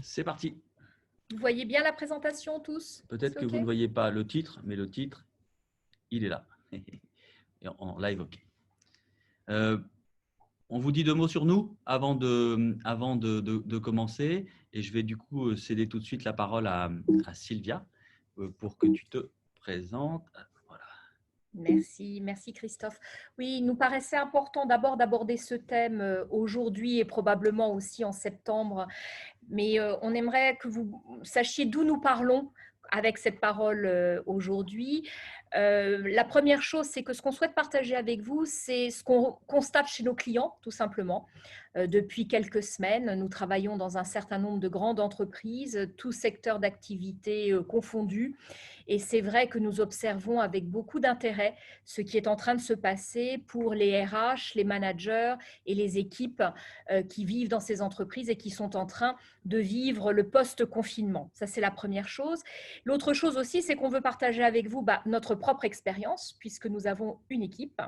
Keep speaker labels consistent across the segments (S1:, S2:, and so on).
S1: C'est parti.
S2: Vous voyez bien la présentation tous?
S1: Peut-être
S2: C'est
S1: que
S2: OK?
S1: vous ne voyez pas le titre, mais le titre, il est là. Et en live, OK. On vous dit deux mots sur nous avant de commencer. Et je vais du coup céder tout de suite la parole à Sylvia pour que tu te présentes. Voilà.
S2: Merci Christophe. Oui, il nous paraissait important d'abord d'aborder ce thème aujourd'hui et probablement aussi en septembre, mais on aimerait que vous sachiez d'où nous parlons avec cette parole aujourd'hui. La première chose, c'est que ce qu'on souhaite partager avec vous, c'est ce qu'on constate chez nos clients, tout simplement. Depuis quelques semaines, nous travaillons dans un certain nombre de grandes entreprises, tous secteurs d'activité confondus. Et c'est vrai que nous observons avec beaucoup d'intérêt ce qui est en train de se passer pour les RH, les managers et les équipes qui vivent dans ces entreprises et qui sont en train de vivre le post-confinement. Ça, c'est la première chose. L'autre chose aussi, c'est qu'on veut partager avec vous notre propre expérience, puisque nous avons une équipe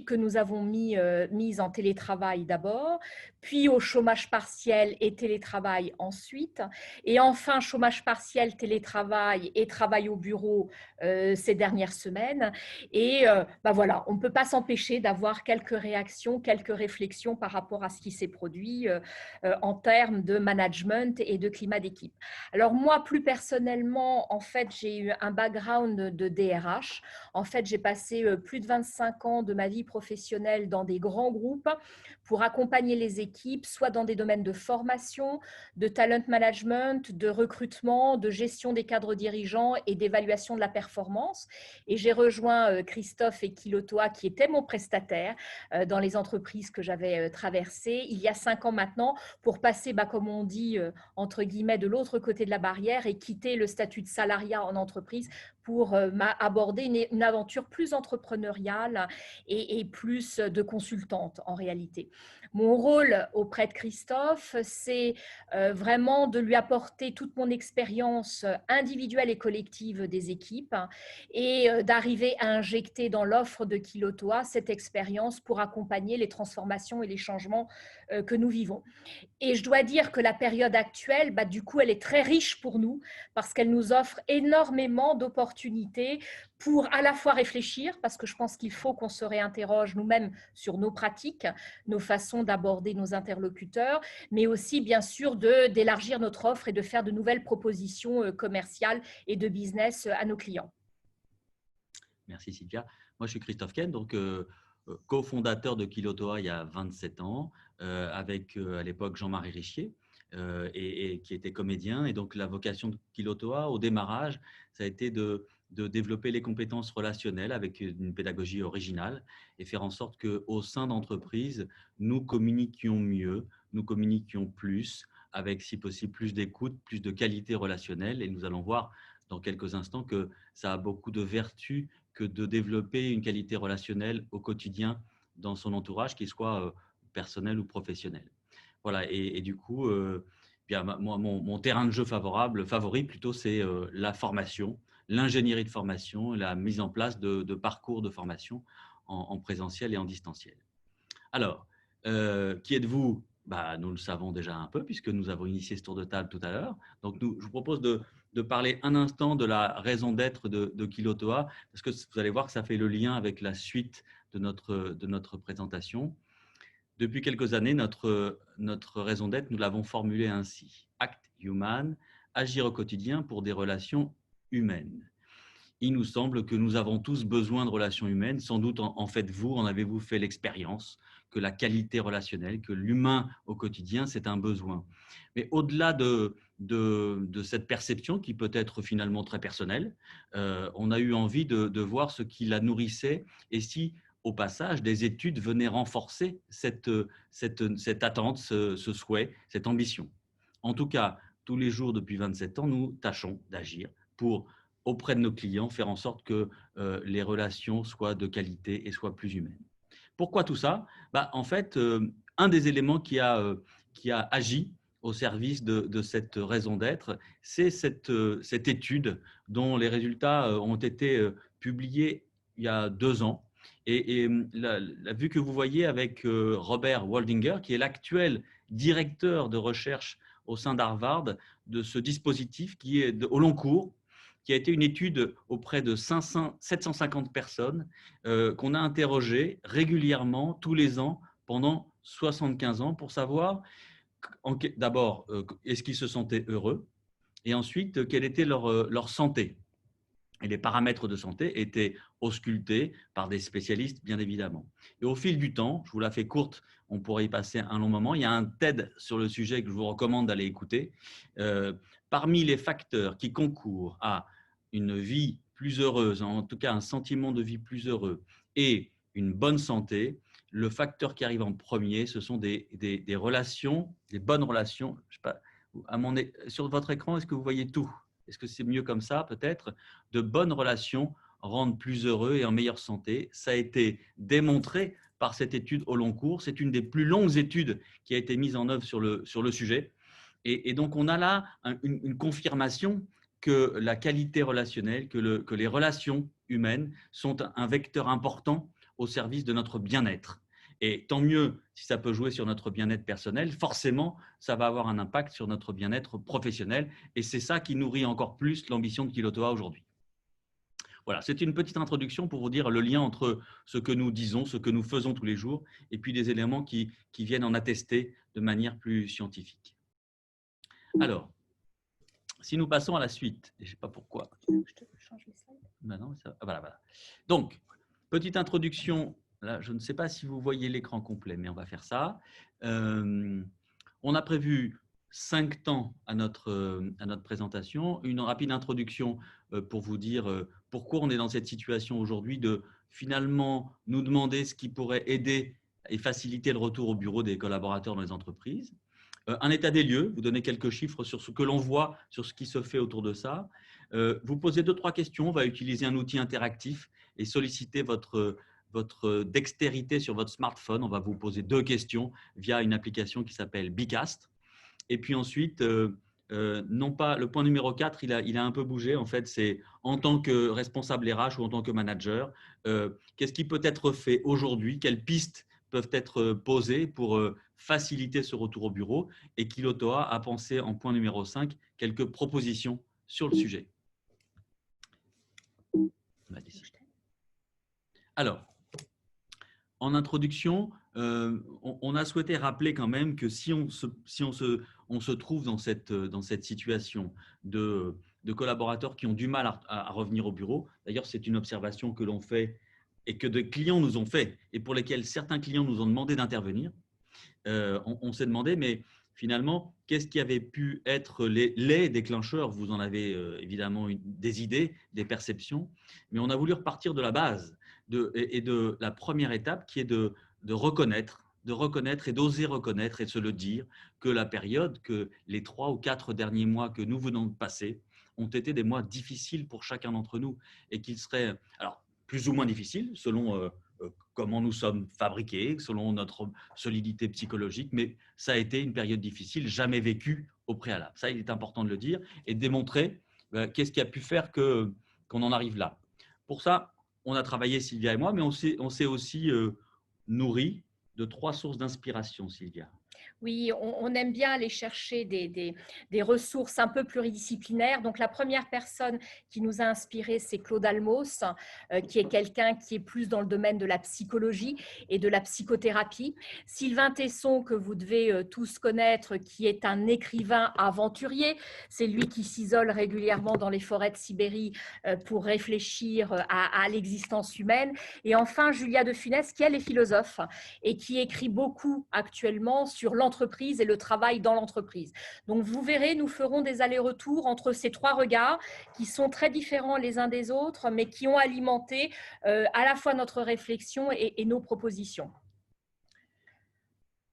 S2: que nous avons mise en télétravail d'abord, puis au chômage partiel et télétravail ensuite, et enfin chômage partiel, télétravail et travail au bureau ces dernières semaines. Et voilà, on ne peut pas s'empêcher d'avoir quelques réactions, quelques réflexions par rapport à ce qui s'est produit en termes de management et de climat d'équipe. Alors moi, plus personnellement, en fait, j'ai eu un background de DRH. En fait, j'ai passé plus de 25 ans de ma vie professionnelle dans des grands groupes pour accompagner les équipes, soit dans des domaines de formation, de talent management, de recrutement, de gestion des cadres dirigeants et d'évaluation de la performance. Et j'ai rejoint Christophe et Kilotoa, qui étaient mon prestataire dans les entreprises que j'avais traversées il y a 5 ans maintenant, pour passer, comme on dit, entre guillemets, de l'autre côté de la barrière et quitter le statut de salariat en entreprise pour aborder une aventure plus entrepreneuriale et plus de consultante en réalité. Mon rôle auprès de Christophe, c'est vraiment de lui apporter toute mon expérience individuelle et collective des équipes et d'arriver à injecter dans l'offre de Kilotoa cette expérience pour accompagner les transformations et les changements que nous vivons. Et je dois dire que la période actuelle, du coup, elle est très riche pour nous parce qu'elle nous offre énormément d'opportunités pour à la fois réfléchir, parce que je pense qu'il faut qu'on se réinterroge nous-mêmes sur nos pratiques, nos façons d'aborder nos interlocuteurs, mais aussi, bien sûr, d'élargir notre offre et de faire de nouvelles propositions commerciales et de business à nos clients.
S1: Merci Sylvia. Moi, je suis Christophe Ken, donc cofondateur de Kilotoa il y a 27 ans, avec à l'époque Jean-Marie Richier, et qui était comédien. Et donc, la vocation de Kilotoa, au démarrage, ça a été de développer les compétences relationnelles avec une pédagogie originale et faire en sorte qu'au sein d'entreprises, nous communiquions mieux, nous communiquions plus, avec si possible plus d'écoute, plus de qualité relationnelle. Et nous allons voir dans quelques instants que ça a beaucoup de vertus que de développer une qualité relationnelle au quotidien dans son entourage, qu'il soit personnel ou professionnel. Voilà, et du coup, bien, moi, mon terrain de jeu favori plutôt, c'est la formation, l'ingénierie de formation, la mise en place de parcours de formation en présentiel et en distanciel. Alors, qui êtes-vous? Nous le savons déjà un peu puisque nous avons initié ce tour de table tout à l'heure. Donc, je vous propose de parler un instant de la raison d'être de Kilotoa, parce que vous allez voir que ça fait le lien avec la suite de notre présentation. Depuis quelques années, notre raison d'être, nous l'avons formulée ainsi. Act Human, agir au quotidien pour des relations humaines. Il nous semble que nous avons tous besoin de relations humaines. Sans doute en faites-vous, en avez-vous fait l'expérience que la qualité relationnelle, que l'humain au quotidien, c'est un besoin. Mais au-delà de cette perception qui peut être finalement très personnelle, on a eu envie de voir ce qui la nourrissait et si, au passage, des études venaient renforcer cette attente, ce souhait, cette ambition. En tout cas, tous les jours depuis 27 ans, nous tâchons d'agir pour auprès de nos clients, faire en sorte que les relations soient de qualité et soient plus humaines. Pourquoi tout ça? En fait, un des éléments qui a agi au service de cette raison d'être, c'est cette étude dont les résultats ont été publiés il y a 2 ans. Et la vue que vous voyez avec Robert Waldinger, qui est l'actuel directeur de recherche au sein d'Harvard de ce dispositif qui est au long cours, qui a été une étude auprès de 750 personnes qu'on a interrogées régulièrement tous les ans pendant 75 ans pour savoir d'abord est-ce qu'ils se sentaient heureux et ensuite quelle était leur santé. Et les paramètres de santé étaient auscultés par des spécialistes, bien évidemment. Et au fil du temps, je vous la fais courte, on pourrait y passer un long moment. Il y a un TED sur le sujet que je vous recommande d'aller écouter. Parmi les facteurs qui concourent à une vie plus heureuse, en tout cas un sentiment de vie plus heureux et une bonne santé, le facteur qui arrive en premier, ce sont des relations, des bonnes relations. Je sais pas, sur votre écran, est-ce que vous voyez tout? Est-ce que c'est mieux comme ça, peut-être? De bonnes relations rendent plus heureux et en meilleure santé. Ça a été démontré par cette étude au long cours. C'est une des plus longues études qui a été mise en œuvre sur le sujet. Et donc, on a là une confirmation que la qualité relationnelle, que les relations humaines sont un vecteur important au service de notre bien-être. Et tant mieux si ça peut jouer sur notre bien-être personnel, forcément, ça va avoir un impact sur notre bien-être professionnel. Et c'est ça qui nourrit encore plus l'ambition de Kilotoa aujourd'hui. Voilà, c'est une petite introduction pour vous dire le lien entre ce que nous disons, ce que nous faisons tous les jours, et puis des éléments qui viennent en attester de manière plus scientifique. Alors, si nous passons à la suite, et je ne sais pas pourquoi.
S2: Je te change les slides.
S1: Ben non, voilà. Donc, petite introduction. Là, je ne sais pas si vous voyez l'écran complet, mais on va faire ça. On a prévu 5 temps à notre présentation. Une rapide introduction pour vous dire pourquoi on est dans cette situation aujourd'hui de finalement nous demander ce qui pourrait aider et faciliter le retour au bureau des collaborateurs dans les entreprises. Un état des lieux, vous donnez quelques chiffres sur ce que l'on voit, sur ce qui se fait autour de ça. Vous posez 2-3 questions, on va utiliser un outil interactif et solliciter votre dextérité sur votre smartphone. On va vous poser 2 questions via une application qui s'appelle Bicast. Et puis ensuite, non pas le point numéro 4, il a un peu bougé. En fait, c'est en tant que responsable RH ou en tant que manager, qu'est-ce qui peut être fait aujourd'hui? Quelles pistes peuvent être posées pour faciliter ce retour au bureau? Et Kilotoa a pensé en point numéro 5 quelques propositions sur le sujet. Alors, en introduction, on a souhaité rappeler quand même que si on se trouve dans cette situation de collaborateurs qui ont du mal à revenir au bureau, d'ailleurs c'est une observation que l'on fait et que des clients nous ont fait et pour lesquels certains clients nous ont demandé d'intervenir, on s'est demandé, mais finalement, qu'est-ce qui avait pu être les déclencheurs? Vous en avez évidemment des idées, des perceptions, mais on a voulu repartir de la base et de la première étape qui est de reconnaître et d'oser reconnaître et de se le dire que la période, que les 3 ou 4 derniers mois que nous venons de passer ont été des mois difficiles pour chacun d'entre nous et qu'ils seraient, alors, plus ou moins difficiles selon comment nous sommes fabriqués, selon notre solidité psychologique, mais ça a été une période difficile, jamais vécue au préalable. Ça, il est important de le dire et de démontrer qu'est-ce qui a pu faire qu'on en arrive là. Pour ça, on a travaillé, Sylvia et moi, mais on s'est aussi nourri de 3 sources d'inspiration, Sylvia.
S2: Oui, on aime bien aller chercher des ressources un peu pluridisciplinaires. Donc, la première personne qui nous a inspiré, c'est Claude Almos, qui est quelqu'un qui est plus dans le domaine de la psychologie et de la psychothérapie. Sylvain Tesson, que vous devez tous connaître, qui est un écrivain aventurier. C'est lui qui s'isole régulièrement dans les forêts de Sibérie pour réfléchir à l'existence humaine. Et enfin, Julia de Funès, qui elle est philosophe et qui écrit beaucoup actuellement sur l'entreprise et le travail dans l'entreprise. Donc, vous verrez, nous ferons des allers-retours entre ces 3 regards qui sont très différents les uns des autres, mais qui ont alimenté à la fois notre réflexion et nos propositions.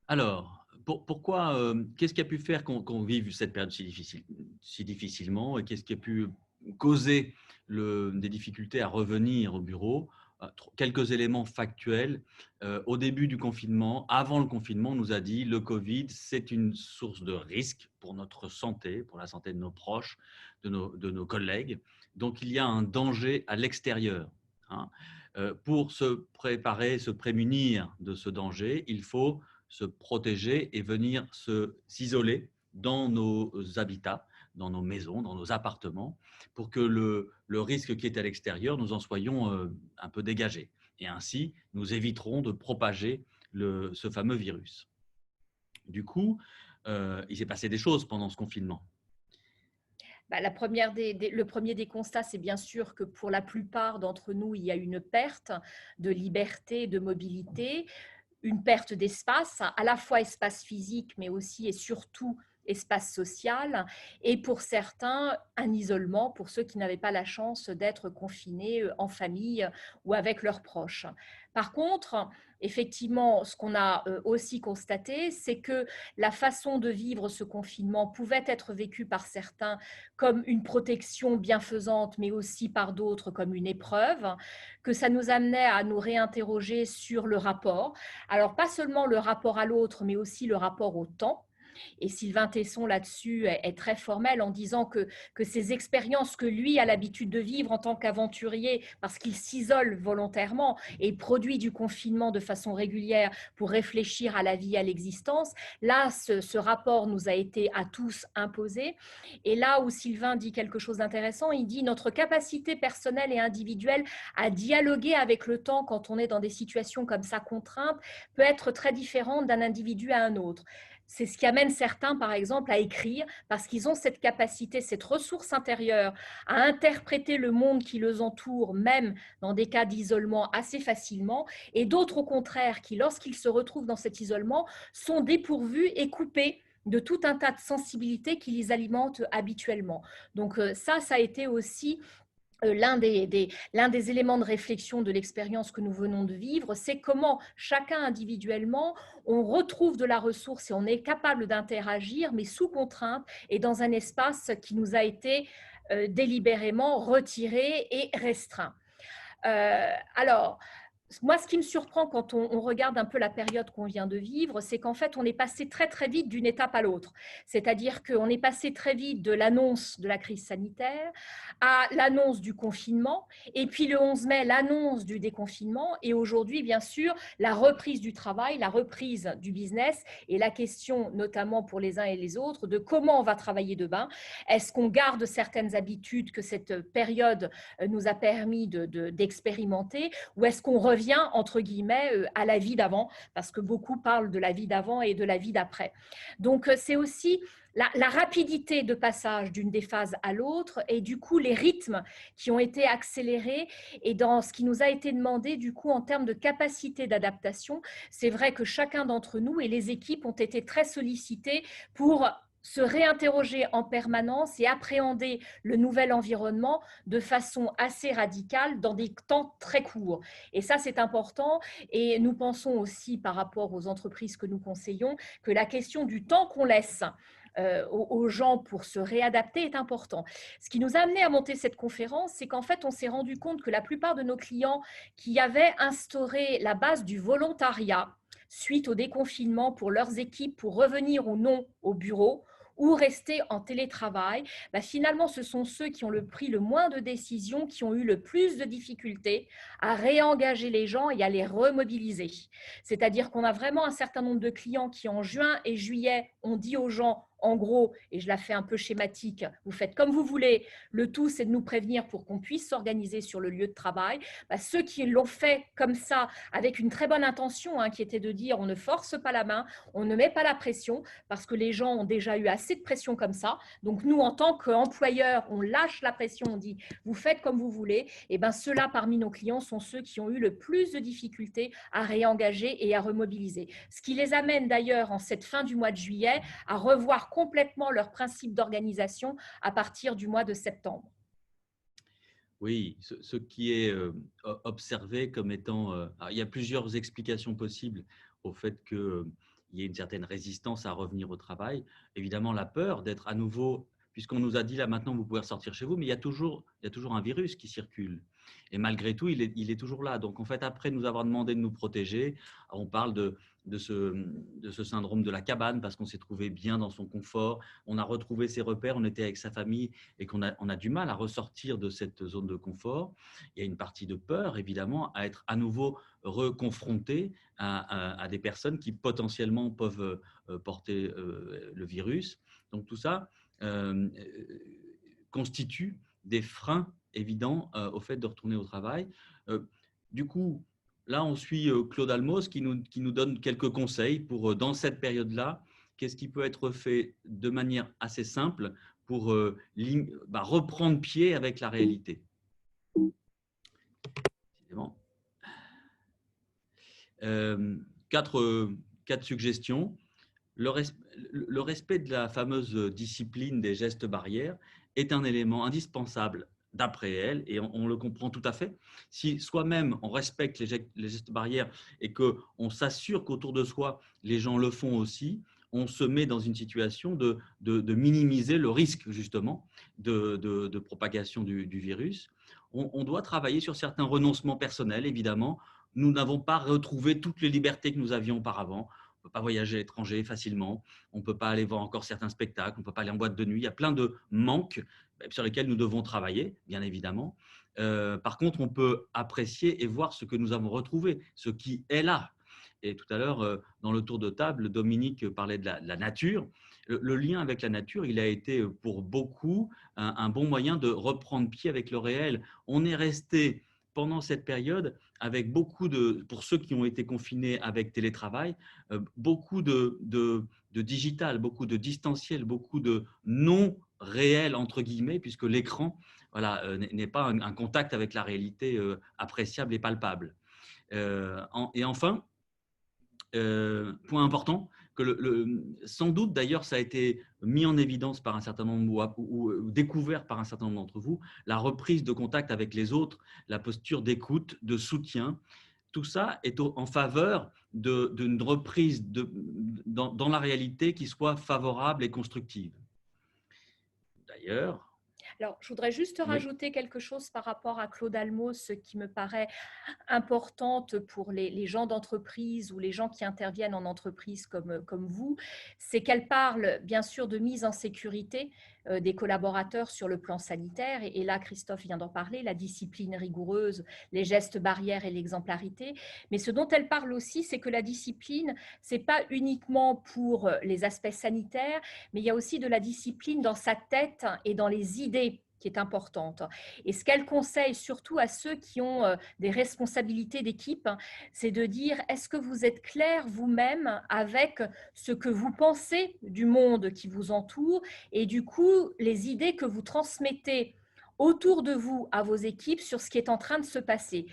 S1: Alors, pourquoi, qu'est-ce qui a pu faire qu'on vive cette période si difficilement et qu'est-ce qui a pu causer des difficultés à revenir au bureau? Quelques éléments factuels. Au début du confinement, avant le confinement, on nous a dit le Covid, c'est une source de risque pour notre santé, pour la santé de nos proches, de nos collègues. Donc, il y a un danger à l'extérieur. Pour se préparer, se prémunir de ce danger, il faut se protéger et venir s'isoler dans nos habitats, dans nos maisons, dans nos appartements, pour que le risque qui est à l'extérieur, nous en soyons un peu dégagés. Et ainsi, nous éviterons de propager ce fameux virus. Du coup, il s'est passé des choses pendant ce confinement.
S2: Bah, le premier des constats, c'est bien sûr que pour la plupart d'entre nous, il y a une perte de liberté, de mobilité, une perte d'espace, à la fois espace physique, mais aussi et surtout espace social, et pour certains, un isolement pour ceux qui n'avaient pas la chance d'être confinés en famille ou avec leurs proches. Par contre, effectivement, ce qu'on a aussi constaté, c'est que la façon de vivre ce confinement pouvait être vécue par certains comme une protection bienfaisante, mais aussi par d'autres comme une épreuve, que ça nous amenait à nous réinterroger sur le rapport. Alors, pas seulement le rapport à l'autre, mais aussi le rapport au temps. Et Sylvain Tesson, là-dessus, est très formel en disant que ces expériences que lui a l'habitude de vivre en tant qu'aventurier, parce qu'il s'isole volontairement et produit du confinement de façon régulière pour réfléchir à la vie, à l'existence, là, ce rapport nous a été à tous imposé. Et là où Sylvain dit quelque chose d'intéressant, il dit notre capacité personnelle et individuelle à dialoguer avec le temps quand on est dans des situations comme ça contraintes peut être très différente d'un individu à un autre. C'est ce qui amène certains, par exemple, à écrire parce qu'ils ont cette capacité, cette ressource intérieure à interpréter le monde qui les entoure, même dans des cas d'isolement assez facilement, et d'autres, au contraire, qui, lorsqu'ils se retrouvent dans cet isolement, sont dépourvus et coupés de tout un tas de sensibilités qui les alimentent habituellement. Donc ça a été aussi l'un des éléments de réflexion de l'expérience que nous venons de vivre, c'est comment chacun individuellement, on retrouve de la ressource et on est capable d'interagir, mais sous contrainte et dans un espace qui nous a été délibérément retiré et restreint. Alors, moi, ce qui me surprend quand on regarde un peu la période qu'on vient de vivre, c'est qu'en fait, on est passé très, très vite d'une étape à l'autre. C'est-à-dire qu'on est passé très vite de l'annonce de la crise sanitaire à l'annonce du confinement, et puis le 11 mai, l'annonce du déconfinement, et aujourd'hui, bien sûr, la reprise du travail, la reprise du business, et la question, notamment pour les uns et les autres, de comment on va travailler demain. Est-ce qu'on garde certaines habitudes que cette période nous a permis d'expérimenter, ou est-ce qu'on revient, entre guillemets, à la vie d'avant, parce que beaucoup parlent de la vie d'avant et de la vie d'après. Donc, c'est aussi la rapidité de passage d'une des phases à l'autre et du coup les rythmes qui ont été accélérés et dans ce qui nous a été demandé du coup en termes de capacité d'adaptation. C'est vrai que chacun d'entre nous et les équipes ont été très sollicités pour se réinterroger en permanence et appréhender le nouvel environnement de façon assez radicale dans des temps très courts. Et ça, c'est important. Et nous pensons aussi, par rapport aux entreprises que nous conseillons, que la question du temps qu'on laisse aux gens pour se réadapter est important. Ce qui nous a amené à monter cette conférence, c'est qu'en fait, on s'est rendu compte que la plupart de nos clients qui avaient instauré la base du volontariat suite au déconfinement pour leurs équipes, pour revenir ou non au bureau, ou rester en télétravail, finalement, ce sont ceux qui ont pris le moins de décisions, qui ont eu le plus de difficultés à réengager les gens et à les remobiliser. C'est-à-dire qu'on a vraiment un certain nombre de clients qui, en juin et juillet, ont dit aux gens, en gros, et je la fais un peu schématique, vous faites comme vous voulez, le tout c'est de nous prévenir pour qu'on puisse s'organiser sur le lieu de travail. Ceux qui l'ont fait comme ça, avec une très bonne intention, qui était de dire on ne force pas la main, on ne met pas la pression, parce que les gens ont déjà eu assez de pression comme ça. Donc nous, en tant qu'employeurs, on lâche la pression, on dit vous faites comme vous voulez. Et ceux-là, parmi nos clients, sont ceux qui ont eu le plus de difficultés à réengager et à remobiliser. Ce qui les amène d'ailleurs, en cette fin du mois de juillet, à revoir complètement leurs principes d'organisation à partir du mois de septembre.
S1: Oui, ce qui est observé comme étant… il y a plusieurs explications possibles au fait qu'il y ait une certaine résistance à revenir au travail. Évidemment, la peur d'être à nouveau, puisqu'on nous a dit là maintenant vous pouvez ressortir chez vous, mais il y a toujours un virus qui circule. Et malgré tout, il est toujours là. Donc en fait, après nous avoir demandé de nous protéger, on parle de ce syndrome de la cabane parce qu'on s'est trouvé bien dans son confort, on a retrouvé ses repères, on était avec sa famille et qu'on a du mal à ressortir de cette zone de confort. Il y a une partie de peur, évidemment, à être à nouveau reconfronté à des personnes qui potentiellement peuvent porter le virus. Donc tout ça constitue des freins évidents au fait de retourner au travail. Du coup, là, on suit Claude Almos qui nous donne quelques conseils pour, dans cette période-là, qu'est-ce qui peut être fait de manière assez simple pour reprendre pied avec la réalité. Quatre suggestions. Le respect de la fameuse discipline des gestes barrières est un élément indispensable d'après elle, et on le comprend tout à fait. Si soi-même on respecte les gestes barrières et qu'on s'assure qu'autour de soi les gens le font aussi, on se met dans une situation de minimiser le risque justement de propagation du virus. On doit travailler sur certains renoncements personnels, évidemment. Nous n'avons pas retrouvé toutes les libertés que nous avions auparavant. On ne peut pas voyager à l'étranger facilement, on ne peut pas aller voir encore certains spectacles, on ne peut pas aller en boîte de nuit. Il y a plein de manques sur lesquels nous devons travailler, bien évidemment. Par contre, on peut apprécier et voir ce que nous avons retrouvé, ce qui est là. Et tout à l'heure, dans le tour de table, Dominique parlait de la nature. Le lien avec la nature, il a été pour beaucoup un bon moyen de reprendre pied avec le réel. On est resté pendant cette période avec beaucoup pour ceux qui ont été confinés avec télétravail, beaucoup de digital, beaucoup de distanciel, beaucoup de non réel entre guillemets, puisque l'écran n'est pas un contact avec la réalité appréciable et palpable. Et enfin, point important, sans doute d'ailleurs ça a été mis en évidence par un certain nombre ou découvert par un certain nombre d'entre vous, la reprise de contact avec les autres, la posture d'écoute, de soutien. Tout ça est en faveur d'une reprise dans la réalité qui soit favorable et constructive. D'ailleurs,
S2: alors, je voudrais juste rajouter quelque chose par rapport à Claude Almos, qui me paraît importante pour les gens d'entreprise ou les gens qui interviennent en entreprise comme vous, c'est qu'elle parle bien sûr de mise en sécurité des collaborateurs sur le plan sanitaire. Et là, Christophe vient d'en parler, la discipline rigoureuse, les gestes barrières et l'exemplarité. Mais ce dont elle parle aussi, c'est que la discipline, ce n'est pas uniquement pour les aspects sanitaires, mais il y a aussi de la discipline dans sa tête et dans les idées qui est importante. Et ce qu'elle conseille surtout à ceux qui ont des responsabilités d'équipe, c'est de dire, est-ce que vous êtes clair vous-même avec ce que vous pensez du monde qui vous entoure et du coup, les idées que vous transmettez autour de vous à vos équipes sur ce qui est en train de se passer.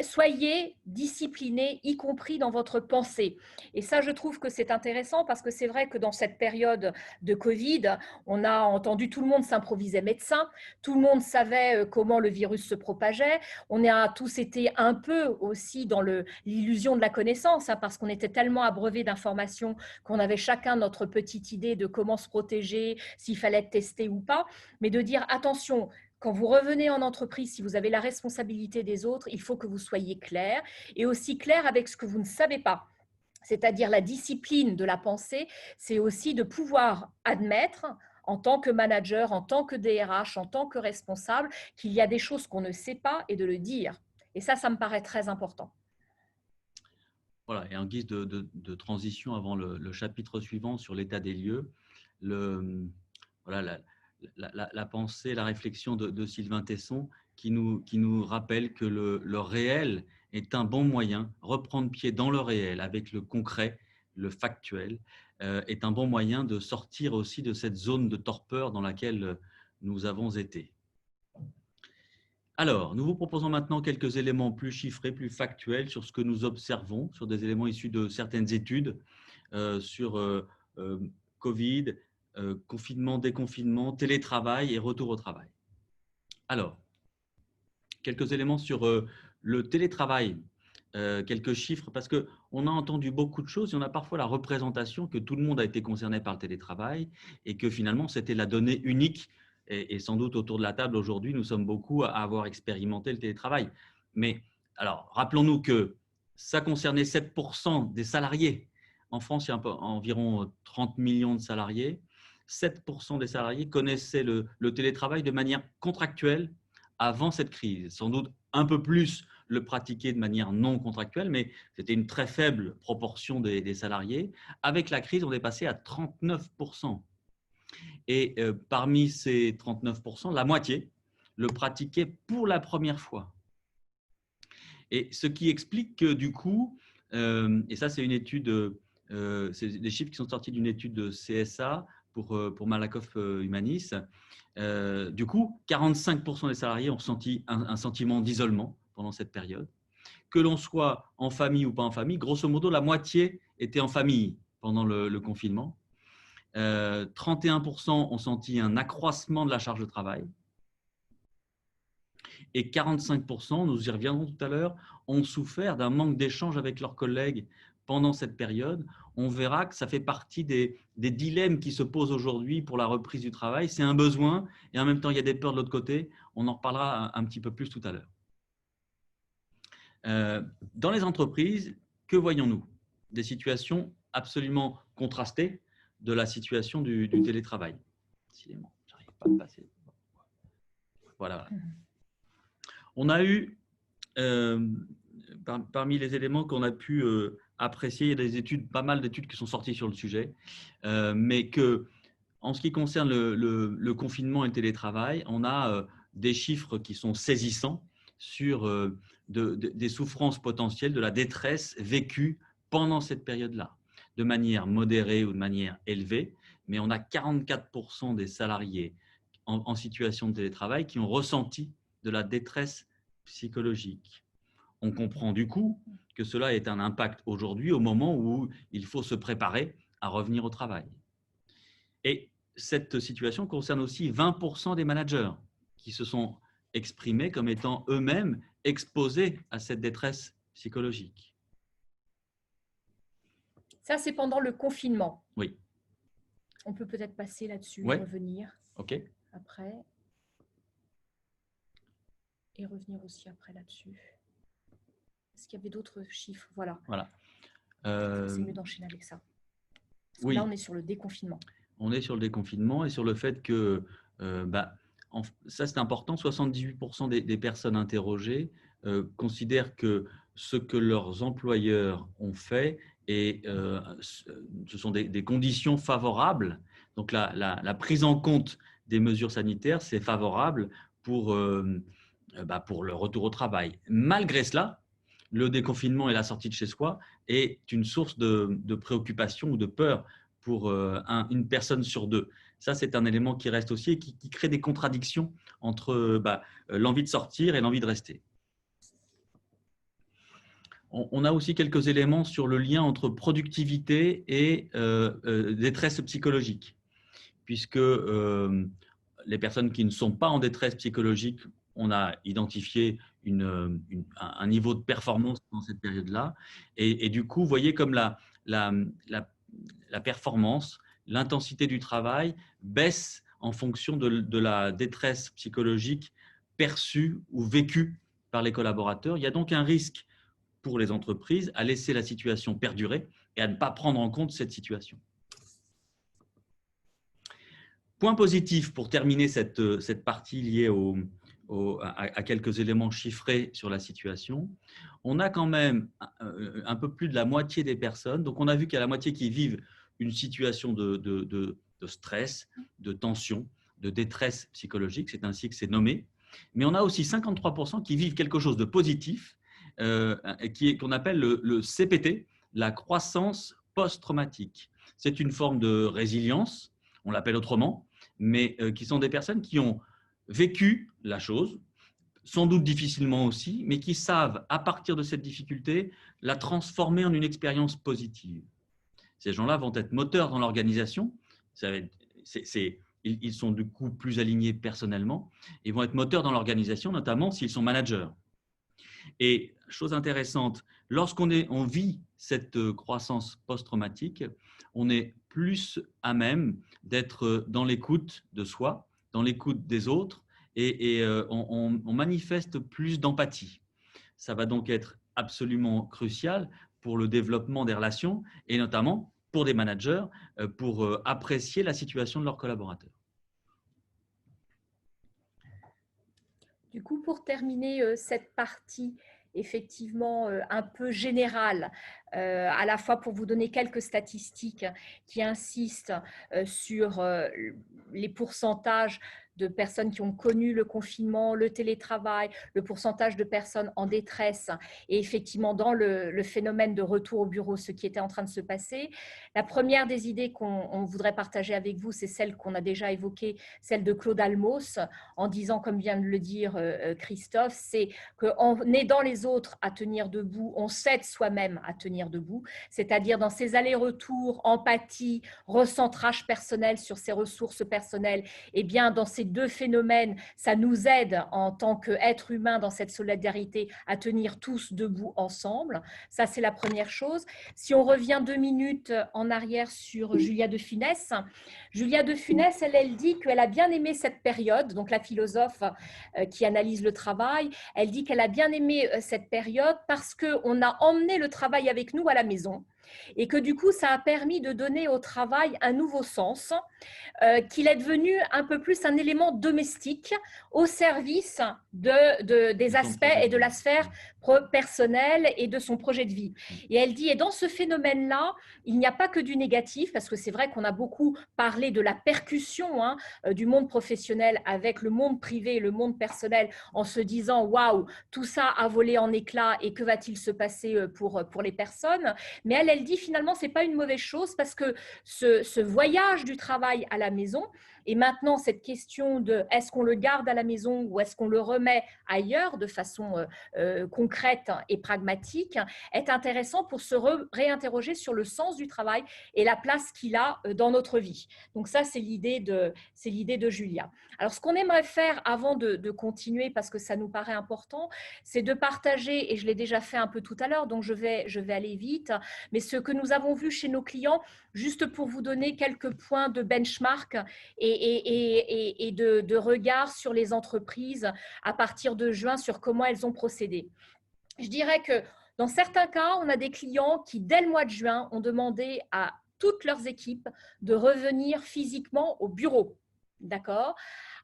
S2: Soyez disciplinés, y compris dans votre pensée. Et ça, je trouve que c'est intéressant parce que c'est vrai que dans cette période de Covid, on a entendu tout le monde s'improviser médecin, tout le monde savait comment le virus se propageait, on a tous été un peu aussi dans l'illusion de la connaissance, parce qu'on était tellement abreuvés d'informations qu'on avait chacun notre petite idée de comment se protéger, s'il fallait être testé ou pas, mais de dire attention, quand vous revenez en entreprise, si vous avez la responsabilité des autres, il faut que vous soyez clair et aussi clair avec ce que vous ne savez pas. C'est-à-dire la discipline de la pensée, c'est aussi de pouvoir admettre en tant que manager, en tant que DRH, en tant que responsable, qu'il y a des choses qu'on ne sait pas et de le dire. Et ça me paraît très important.
S1: Voilà, et en guise de transition avant le chapitre suivant sur l'état des lieux, la pensée, la réflexion de Sylvain Tesson qui nous rappelle que le réel est un bon moyen, reprendre pied dans le réel avec le concret, le factuel, est un bon moyen de sortir aussi de cette zone de torpeur dans laquelle nous avons été. Alors, nous vous proposons maintenant quelques éléments plus chiffrés, plus factuels sur ce que nous observons, sur des éléments issus de certaines études sur Covid, confinement, déconfinement, télétravail et retour au travail. Alors, quelques éléments sur le télétravail, quelques chiffres, parce qu'on a entendu beaucoup de choses et on a parfois la représentation que tout le monde a été concerné par le télétravail et que finalement, c'était la donnée unique. Et sans doute autour de la table aujourd'hui, nous sommes beaucoup à avoir expérimenté le télétravail. Mais alors, rappelons-nous que ça concernait 7% des salariés. En France, il y a environ 30 millions de salariés. 7% des salariés connaissaient le télétravail de manière contractuelle avant cette crise. Sans doute un peu plus le pratiquer de manière non contractuelle, mais c'était une très faible proportion des salariés. Avec la crise, on est passé à 39%. Et parmi ces 39%, la moitié le pratiquait pour la première fois. Et ce qui explique que du coup, et ça c'est une étude, c'est des chiffres qui sont sortis d'une étude de CSA pour Malakoff Humanis, du coup, 45% des salariés ont ressenti un sentiment d'isolement pendant cette période. Que l'on soit en famille ou pas en famille, grosso modo, la moitié était en famille pendant le confinement. 31% ont senti un accroissement de la charge de travail. Et 45%, nous y reviendrons tout à l'heure, ont souffert d'un manque d'échange avec leurs collègues pendant cette période. On verra que ça fait partie des dilemmes qui se posent aujourd'hui pour la reprise du travail. C'est un besoin et en même temps, il y a des peurs de l'autre côté. On en reparlera un petit peu plus tout à l'heure. Dans les entreprises, que voyons-nous? Des situations absolument contrastées de la situation du télétravail. Décidément, j'arrive pas à passer. Voilà. On a eu, parmi les éléments qu'on a pu apprécier, il y a des études, pas mal d'études qui sont sorties sur le sujet, mais que, en ce qui concerne le confinement et le télétravail, on a des chiffres qui sont saisissants sur des souffrances potentielles, de la détresse vécue pendant cette période-là, de manière modérée ou de manière élevée. Mais on a 44% des salariés en situation de télétravail qui ont ressenti de la détresse psychologique. On comprend du coup que cela ait un impact aujourd'hui au moment où il faut se préparer à revenir au travail. Et cette situation concerne aussi 20% des managers qui se sont exprimés comme étant eux-mêmes exposés à cette détresse psychologique.
S2: Ça, c'est pendant le confinement.
S1: Oui.
S2: On peut peut-être passer là-dessus
S1: Ouais.
S2: et revenir après. Et revenir aussi après là-dessus. Est-ce qu'il y avait d'autres chiffres? Voilà. C'est mieux d'enchaîner avec ça. Parce que là, on est sur le déconfinement.
S1: On est sur le déconfinement et sur le fait que, ça c'est important, 78% des personnes interrogées considèrent que ce que leurs employeurs ont fait, et ce sont des conditions favorables. Donc la prise en compte des mesures sanitaires, c'est favorable pour le retour au travail. Malgré cela, le déconfinement et la sortie de chez soi est une source de préoccupation ou de peur pour une personne sur deux. Ça, c'est un élément qui reste aussi et qui crée des contradictions entre l'envie de sortir et l'envie de rester. On a aussi quelques éléments sur le lien entre productivité et détresse psychologique, puisque les personnes qui ne sont pas en détresse psychologique, on a identifié un niveau de performance dans cette période-là. Et du coup, vous voyez comme la performance, l'intensité du travail baisse en fonction de la détresse psychologique perçue ou vécue par les collaborateurs. Il y a donc un risque pour les entreprises à laisser la situation perdurer et à ne pas prendre en compte cette situation. Point positif pour terminer cette partie liée à quelques éléments chiffrés sur la situation. On a quand même un peu plus de la moitié des personnes. Donc, on a vu qu'il y a la moitié qui vivent une situation de stress, de tension, de détresse psychologique. C'est ainsi que c'est nommé. Mais on a aussi 53% qui vivent quelque chose de positif, qu'on appelle le CPT, la croissance post-traumatique. C'est une forme de résilience, on l'appelle autrement, mais qui sont des personnes qui ont vécu la chose, sans doute difficilement aussi, mais qui savent, à partir de cette difficulté, la transformer en une expérience positive. Ces gens-là vont être moteurs dans l'organisation. Ils sont du coup plus alignés personnellement et vont être moteurs dans l'organisation, notamment s'ils sont managers. Et chose intéressante, lorsqu'on vit cette croissance post-traumatique, on est plus à même d'être dans l'écoute de soi, dans l'écoute des autres, et on manifeste plus d'empathie. Ça va donc être absolument crucial pour le développement des relations et notamment pour des managers, pour apprécier la situation de leurs collaborateurs.
S2: Du coup, pour terminer cette partie effectivement un peu générale à la fois pour vous donner quelques statistiques qui insistent sur les pourcentages de personnes qui ont connu le confinement, le télétravail, le pourcentage de personnes en détresse et effectivement dans le phénomène de retour au bureau, ce qui était en train de se passer. La première des idées qu'on voudrait partager avec vous, c'est celle qu'on a déjà évoquée, celle de Claude Almos, en disant, comme vient de le dire Christophe, c'est qu'en aidant les autres à tenir debout, on s'aide soi-même à tenir debout, c'est-à-dire dans ces allers-retours, empathie, recentrage personnel sur ses ressources personnelles, et bien dans ces deux phénomènes, ça nous aide en tant qu'être humain dans cette solidarité à tenir tous debout ensemble. Ça, c'est la première chose. Si on revient 2 minutes en arrière sur Julia de Funès, Julia de Funès, elle dit qu'elle a bien aimé cette période, donc la philosophe qui analyse le travail, elle dit qu'elle a bien aimé cette période parce qu'on a emmené le travail avec nous à la maison et que du coup, ça a permis de donner au travail un nouveau sens, qu'il est devenu un peu plus un élément domestique au service des aspects et de la sphère personnelle et de son projet de vie. Et elle dit, et dans ce phénomène-là, il n'y a pas que du négatif, parce que c'est vrai qu'on a beaucoup parlé de la percussion du monde professionnel avec le monde privé et le monde personnel en se disant, waouh, tout ça a volé en éclats et que va-t-il se passer pour les personnes? Mais elle dit finalement, ce n'est pas une mauvaise chose parce que ce voyage du travail à la maison, et maintenant cette question de est-ce qu'on le garde à la maison ou est-ce qu'on le remet ailleurs de façon concrète et pragmatique, est intéressant pour se réinterroger sur le sens du travail et la place qu'il a dans notre vie. Donc ça, c'est l'idée de Julia. Alors, ce qu'on aimerait faire avant de continuer, parce que ça nous paraît important, c'est de partager, et je l'ai déjà fait un peu tout à l'heure, donc je vais aller vite, mais ce que nous avons vu chez nos clients, juste pour vous donner quelques points de benchmark et de regard sur les entreprises à partir de juin, sur comment elles ont procédé. Je dirais que dans certains cas, on a des clients qui, dès le mois de juin, ont demandé à toutes leurs équipes de revenir physiquement au bureau. D'accord ?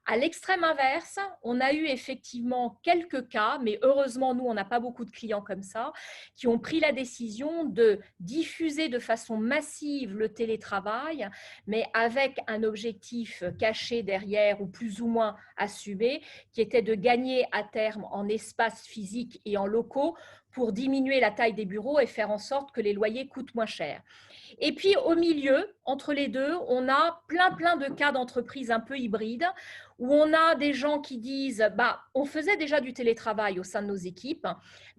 S2: À l'extrême inverse, on a eu effectivement quelques cas, mais heureusement, nous, on n'a pas beaucoup de clients comme ça, qui ont pris la décision de diffuser de façon massive le télétravail, mais avec un objectif caché derrière ou plus ou moins assumé, qui était de gagner à terme en espace physique et en locaux pour diminuer la taille des bureaux et faire en sorte que les loyers coûtent moins cher. Et puis, au milieu, entre les deux, on a plein de cas d'entreprises un peu hybrides où on a des gens qui disent on faisait déjà du télétravail au sein de nos équipes,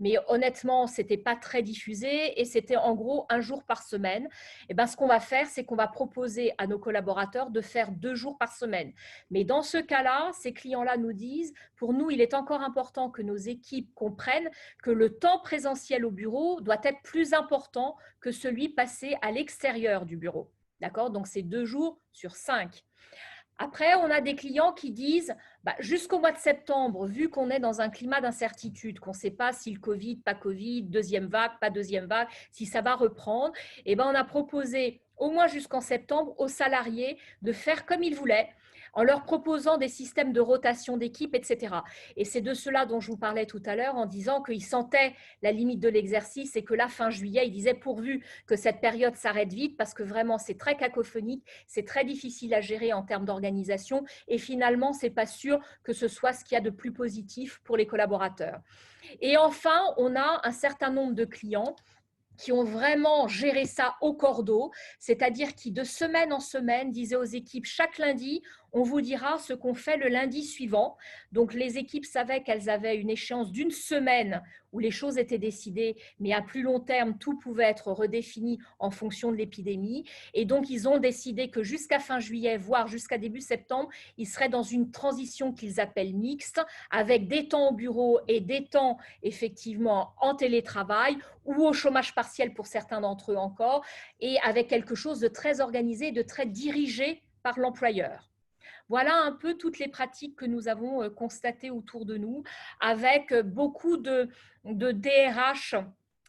S2: mais honnêtement, ce n'était pas très diffusé et c'était en gros 1 jour par semaine. Et ce qu'on va faire, c'est qu'on va proposer à nos collaborateurs de faire 2 jours par semaine. Mais dans ce cas-là, ces clients-là nous disent, pour nous, il est encore important que nos équipes comprennent que le temps présentiel au bureau doit être plus important que celui passé à l'extérieur du bureau. D'accord ? Donc, c'est 2 jours sur 5. Après, on a des clients qui disent, jusqu'au mois de septembre, vu qu'on est dans un climat d'incertitude, qu'on ne sait pas si le Covid, pas Covid, deuxième vague, pas deuxième vague, si ça va reprendre, on a proposé au moins jusqu'en septembre aux salariés de faire comme ils voulaient, en leur proposant des systèmes de rotation d'équipe, etc. Et c'est de cela dont je vous parlais tout à l'heure en disant qu'ils sentaient la limite de l'exercice et que là, fin juillet, ils disaient pourvu que cette période s'arrête vite parce que vraiment, c'est très cacophonique, c'est très difficile à gérer en termes d'organisation et finalement, ce n'est pas sûr que ce soit ce qu'il y a de plus positif pour les collaborateurs. Et enfin, on a un certain nombre de clients qui ont vraiment géré ça au cordeau, c'est-à-dire qui de semaine en semaine disaient aux équipes chaque lundi, on vous dira ce qu'on fait le lundi suivant. Donc les équipes savaient qu'elles avaient une échéance d'1 semaine où les choses étaient décidées, mais à plus long terme, tout pouvait être redéfini en fonction de l'épidémie. Et donc ils ont décidé que jusqu'à fin juillet, voire jusqu'à début septembre, ils seraient dans une transition qu'ils appellent mixte, avec des temps au bureau et des temps effectivement en télétravail ou au chômage partiel pour certains d'entre eux encore, et avec quelque chose de très organisé, de très dirigé par l'employeur. Voilà un peu toutes les pratiques que nous avons constatées autour de nous, avec beaucoup de DRH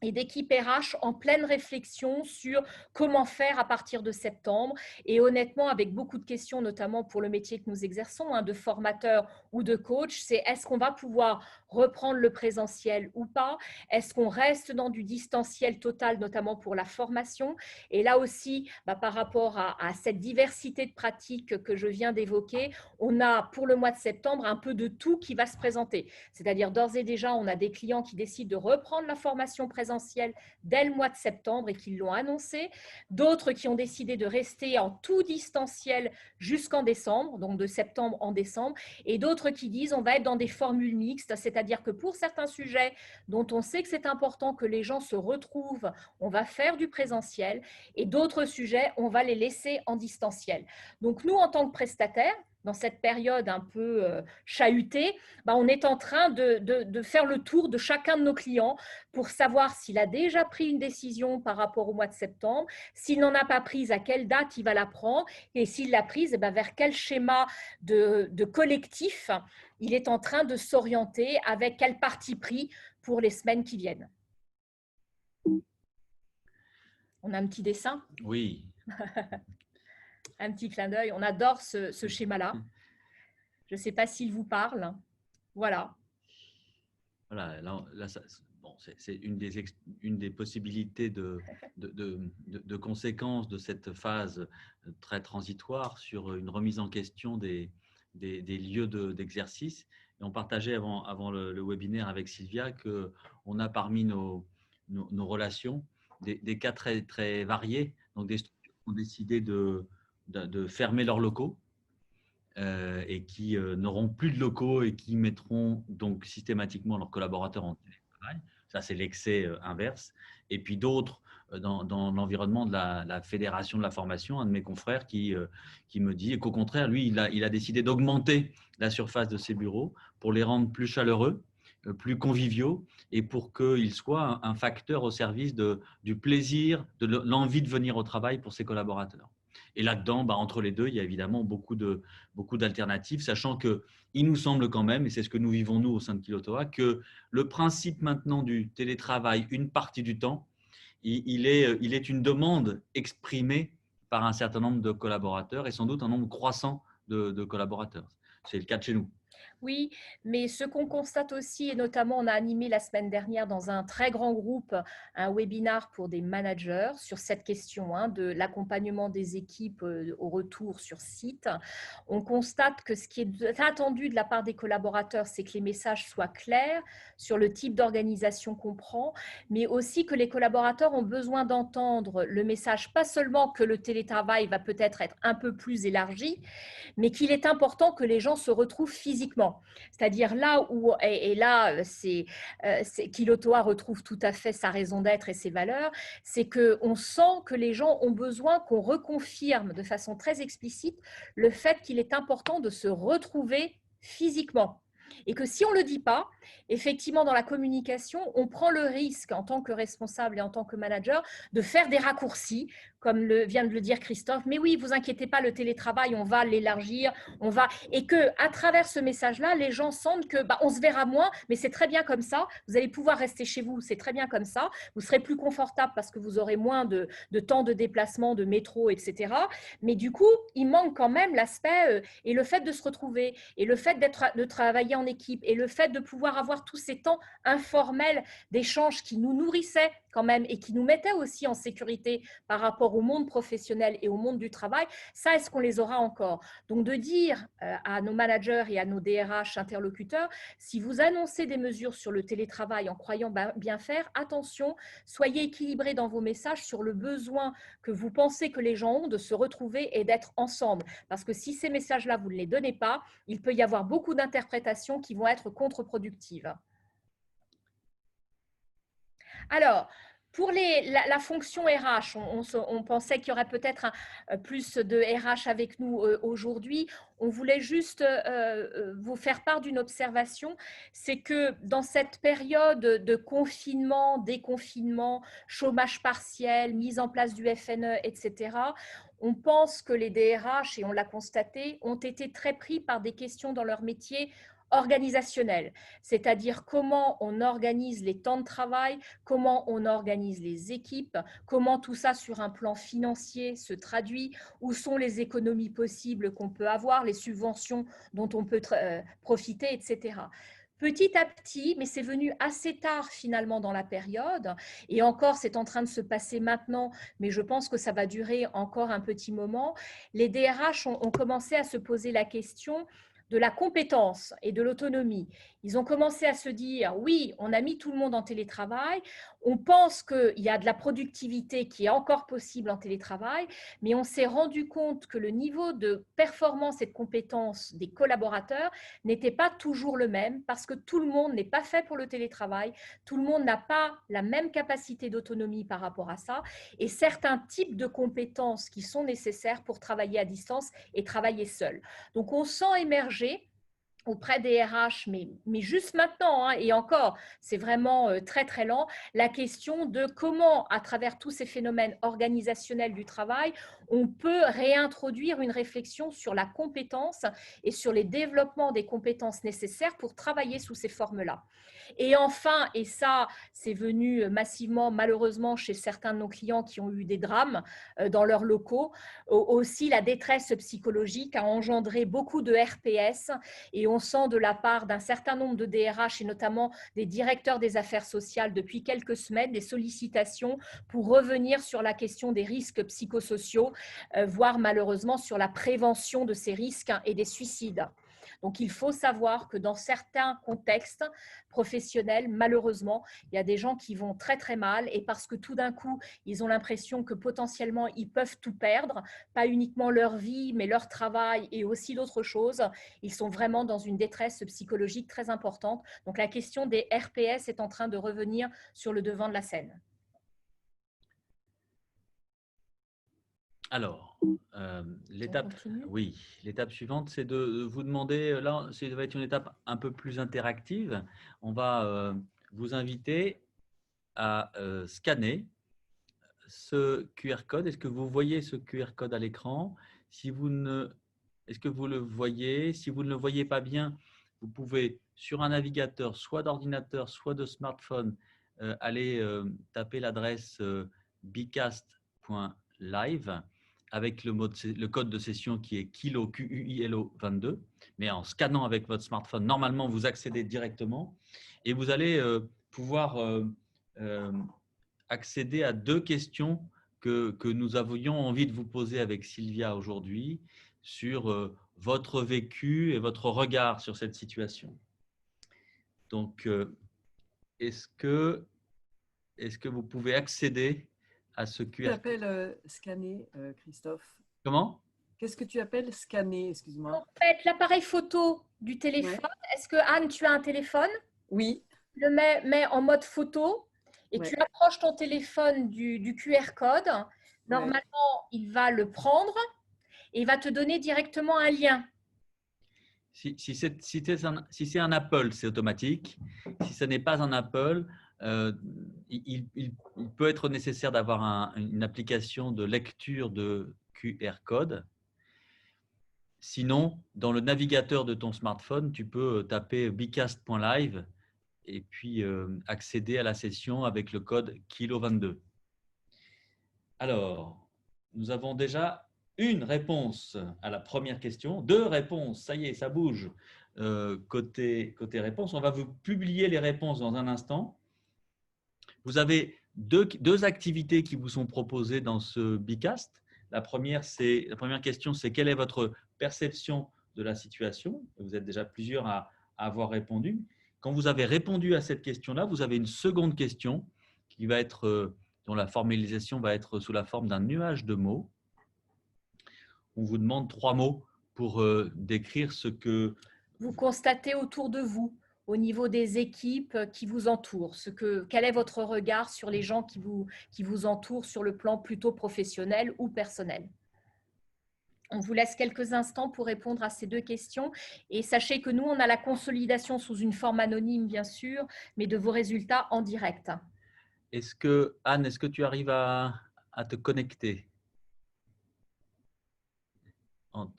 S2: et d'équipe RH en pleine réflexion sur comment faire à partir de septembre. Et honnêtement, avec beaucoup de questions, notamment pour le métier que nous exerçons, de formateur ou de coach, c'est est-ce qu'on va pouvoir reprendre le présentiel ou pas? Est-ce qu'on reste dans du distanciel total, notamment pour la formation? Et là aussi, par rapport à cette diversité de pratiques que je viens d'évoquer, on a pour le mois de septembre un peu de tout qui va se présenter. C'est-à-dire d'ores et déjà, on a des clients qui décident de reprendre la formation présentielle dès le mois de septembre et qui l'ont annoncé, d'autres qui ont décidé de rester en tout distanciel jusqu'en décembre, donc de septembre en décembre, et d'autres qui disent on va être dans des formules mixtes, c'est-à-dire que pour certains sujets dont on sait que c'est important que les gens se retrouvent, on va faire du présentiel, et d'autres sujets, on va les laisser en distanciel. Donc nous, en tant que prestataires, dans cette période un peu chahutée, on est en train de faire le tour de chacun de nos clients pour savoir s'il a déjà pris une décision par rapport au mois de septembre, s'il n'en a pas prise, à quelle date il va la prendre, et s'il l'a prise, vers quel schéma de collectif il est en train de s'orienter, avec quel parti pris pour les semaines qui viennent. On a un petit dessin?
S1: Oui.
S2: Un petit clin d'œil. On adore ce schéma-là. Je ne sais pas s'il vous parle. Voilà.
S1: Voilà, là, bon, c'est une des possibilités de conséquences de cette phase très transitoire sur une remise en question des lieux d'exercice. Et on partageait avant le webinaire avec Sylvia qu'on a parmi nos relations des cas très, très variés. Donc, des structures qui ont décidé de fermer leurs locaux et qui n'auront plus de locaux et qui mettront donc systématiquement leurs collaborateurs en télétravail. Ça, c'est l'excès inverse. Et puis d'autres dans l'environnement de la fédération de la formation, un de mes confrères qui me dit qu'au contraire, lui, il a décidé d'augmenter la surface de ses bureaux pour les rendre plus chaleureux, plus conviviaux et pour qu'ils soient un facteur au service du plaisir, de l'envie de venir au travail pour ses collaborateurs. Et là-dedans, entre les deux, il y a évidemment beaucoup d'alternatives, sachant qu'il nous semble quand même, et c'est ce que nous vivons nous au sein de Kilotoa, que le principe maintenant du télétravail une partie du temps, il est une demande exprimée par un certain nombre de collaborateurs et sans doute un nombre croissant de collaborateurs. C'est le cas de chez nous.
S2: Oui, mais ce qu'on constate aussi, et notamment on a animé la semaine dernière dans un très grand groupe un webinar pour des managers sur cette question de l'accompagnement des équipes au retour sur site. On constate que ce qui est attendu de la part des collaborateurs, c'est que les messages soient clairs sur le type d'organisation qu'on prend, mais aussi que les collaborateurs ont besoin d'entendre le message, pas seulement que le télétravail va peut-être être un peu plus élargi, mais qu'il est important que les gens se retrouvent physiquement. C'est-à-dire là où, et là, Kilotoa retrouve tout à fait sa raison d'être et ses valeurs, c'est qu'on sent que les gens ont besoin qu'on reconfirme de façon très explicite le fait qu'il est important de se retrouver physiquement. Et que si on ne le dit pas, effectivement, dans la communication, on prend le risque, en tant que responsable et en tant que manager, de faire des raccourcis, comme vient de le dire Christophe. Mais oui, vous inquiétez pas, le télétravail, on va l'élargir, et que à travers ce message-là, les gens sentent que on se verra moins, mais c'est très bien comme ça. Vous allez pouvoir rester chez vous, c'est très bien comme ça. Vous serez plus confortable parce que vous aurez moins de temps de déplacement, de métro, etc. Mais du coup, il manque quand même l'aspect et le fait de se retrouver, et le fait de travailler en équipe, et le fait de pouvoir avoir tous ces temps informels d'échange qui nous nourrissaient quand même et qui nous mettaient aussi en sécurité par rapport au monde professionnel et au monde du travail, ça, est-ce qu'on les aura encore? Donc, de dire à nos managers et à nos DRH interlocuteurs, si vous annoncez des mesures sur le télétravail en croyant bien faire, attention, soyez équilibrés dans vos messages sur le besoin que vous pensez que les gens ont de se retrouver et d'être ensemble. Parce que si ces messages-là, vous ne les donnez pas, il peut y avoir beaucoup d'interprétations qui vont être contre-productives. Alors, pour la fonction RH, on pensait qu'il y aurait peut-être plus de RH avec nous aujourd'hui. On voulait juste vous faire part d'une observation, c'est que dans cette période de confinement, déconfinement, chômage partiel, mise en place du FNE, etc., on pense que les DRH, et on l'a constaté, ont été très pris par des questions dans leur métier organisationnelle, c'est-à-dire comment on organise les temps de travail, comment on organise les équipes, comment tout ça sur un plan financier se traduit, où sont les économies possibles qu'on peut avoir, les subventions dont on peut profiter, etc. Petit à petit, mais c'est venu assez tard finalement dans la période, et encore c'est en train de se passer maintenant, mais je pense que ça va durer encore un petit moment, les DRH ont commencé à se poser la question de la compétence et de l'autonomie. Ils ont commencé à se dire, oui, on a mis tout le monde en télétravail, on pense qu'il y a de la productivité qui est encore possible en télétravail, mais on s'est rendu compte que le niveau de performance et de compétence des collaborateurs n'était pas toujours le même parce que tout le monde n'est pas fait pour le télétravail, tout le monde n'a pas la même capacité d'autonomie par rapport à ça, et certains types de compétences qui sont nécessaires pour travailler à distance et travailler seul. Donc, on sent émerger auprès des RH, mais juste maintenant, hein, et encore, c'est vraiment très, très lent, la question de comment, à travers tous ces phénomènes organisationnels du travail, on peut réintroduire une réflexion sur la compétence et sur les développements des compétences nécessaires pour travailler sous ces formes-là. Et enfin, et ça, c'est venu massivement, malheureusement, chez certains de nos clients qui ont eu des drames dans leurs locaux, aussi la détresse psychologique a engendré beaucoup de RPS, et on sent de la part d'un certain nombre de DRH et notamment des directeurs des affaires sociales depuis quelques semaines des sollicitations pour revenir sur la question des risques psychosociaux, voire malheureusement sur la prévention de ces risques et des suicides. Donc, il faut savoir que dans certains contextes professionnels, malheureusement, il y a des gens qui vont très, très mal, et parce que tout d'un coup, ils ont l'impression que potentiellement, ils peuvent tout perdre, pas uniquement leur vie, mais leur travail et aussi d'autres choses. Ils sont vraiment dans une détresse psychologique très importante. Donc, la question des RPS est en train de revenir sur le devant de la scène.
S1: Alors, l'étape, oui, l'étape suivante, c'est de vous demander, là, ça va être une étape un peu plus interactive. On va vous inviter à scanner ce QR code. Est-ce que vous voyez ce QR code à l'écran? Si vous ne, est-ce que vous le voyez? Si vous ne le voyez pas bien, vous pouvez, sur un navigateur, soit d'ordinateur, soit de smartphone, aller taper l'adresse bcast.live avec le code de session qui est KILO, QUILO 22. Mais en scannant avec votre smartphone, normalement, vous accédez directement et vous allez pouvoir accéder à deux questions que nous avions envie de vous poser avec Sylvia aujourd'hui sur votre vécu et votre regard sur cette situation. Donc, est-ce que vous pouvez accéder à ce QR code?
S3: Qu'est-ce que tu appelles scanner, Christophe?
S1: Comment?
S3: Qu'est-ce que tu appelles scanner, excuse-moi?
S2: En fait, l'appareil photo du téléphone, ouais. Est-ce que Anne, tu as un téléphone?
S3: Oui.
S2: Tu le mets en mode photo et tu approches ton téléphone du QR code. Normalement, il va le prendre et il va te donner directement un lien.
S1: Si c'est un Apple, c'est automatique. Si ce n'est pas un Apple, il peut être nécessaire d'avoir une application de lecture de QR code. Sinon, dans le navigateur de ton smartphone, tu peux taper bcast.live et puis accéder à la session avec le code KILO22. Alors, nous avons déjà une réponse à la première question, deux réponses, ça y est, ça bouge. Côté réponse, on va vous publier les réponses dans un instant. Vous avez deux activités qui vous sont proposées dans ce Bcast. La première question, c'est quelle est votre perception de la situation? Vous êtes déjà plusieurs à avoir répondu. Quand vous avez répondu à cette question-là, vous avez une seconde question qui va être, dont la formalisation va être sous la forme d'un nuage de mots. On vous demande 3 mots pour décrire ce que
S2: vous constatez autour de vous, au niveau des équipes qui vous entourent. Quel est votre regard sur les gens qui vous entourent sur le plan plutôt professionnel ou personnel? On vous laisse quelques instants pour répondre à ces deux questions. Et sachez que nous, on a la consolidation sous une forme anonyme, bien sûr, mais de vos résultats en direct.
S1: Anne, est-ce que tu arrives à te connecter? On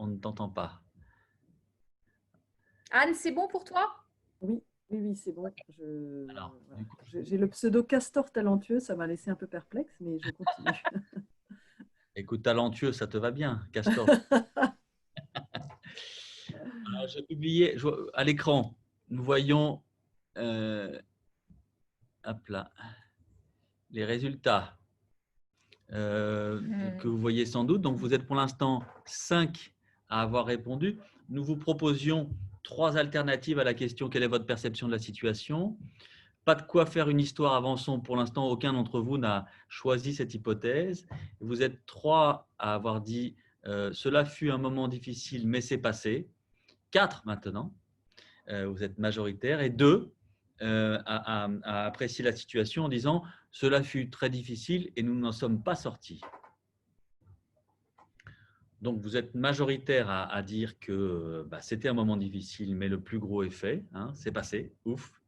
S1: ne t'entend pas.
S2: Anne, c'est bon pour toi?
S3: Oui, oui, oui, c'est bon.
S1: Alors,
S3: Voilà.
S1: du coup,
S3: J'ai le pseudo Castor talentueux, ça m'a laissé un peu perplexe, mais je continue.
S1: écoute, talentueux, ça te va bien, Castor. Alors, j'ai publié à l'écran, nous voyons euh, hop là, les résultats que vous voyez sans doute. Donc, vous êtes pour l'instant 5 à avoir répondu. Nous vous proposions 3 alternatives à la question « Quelle est votre perception de la situation ?» Pas de quoi faire une histoire, avançons. Pour l'instant, aucun d'entre vous n'a choisi cette hypothèse. Vous êtes 3 à avoir dit cela fut un moment difficile, mais c'est passé. 4 maintenant, vous êtes majoritaire. Et 2 à apprécier la situation en disant cela fut très difficile et nous n'en sommes pas sortis. Donc, vous êtes majoritaire à dire que c'était un moment difficile, mais le plus gros est fait. Hein, c'est passé, ouf.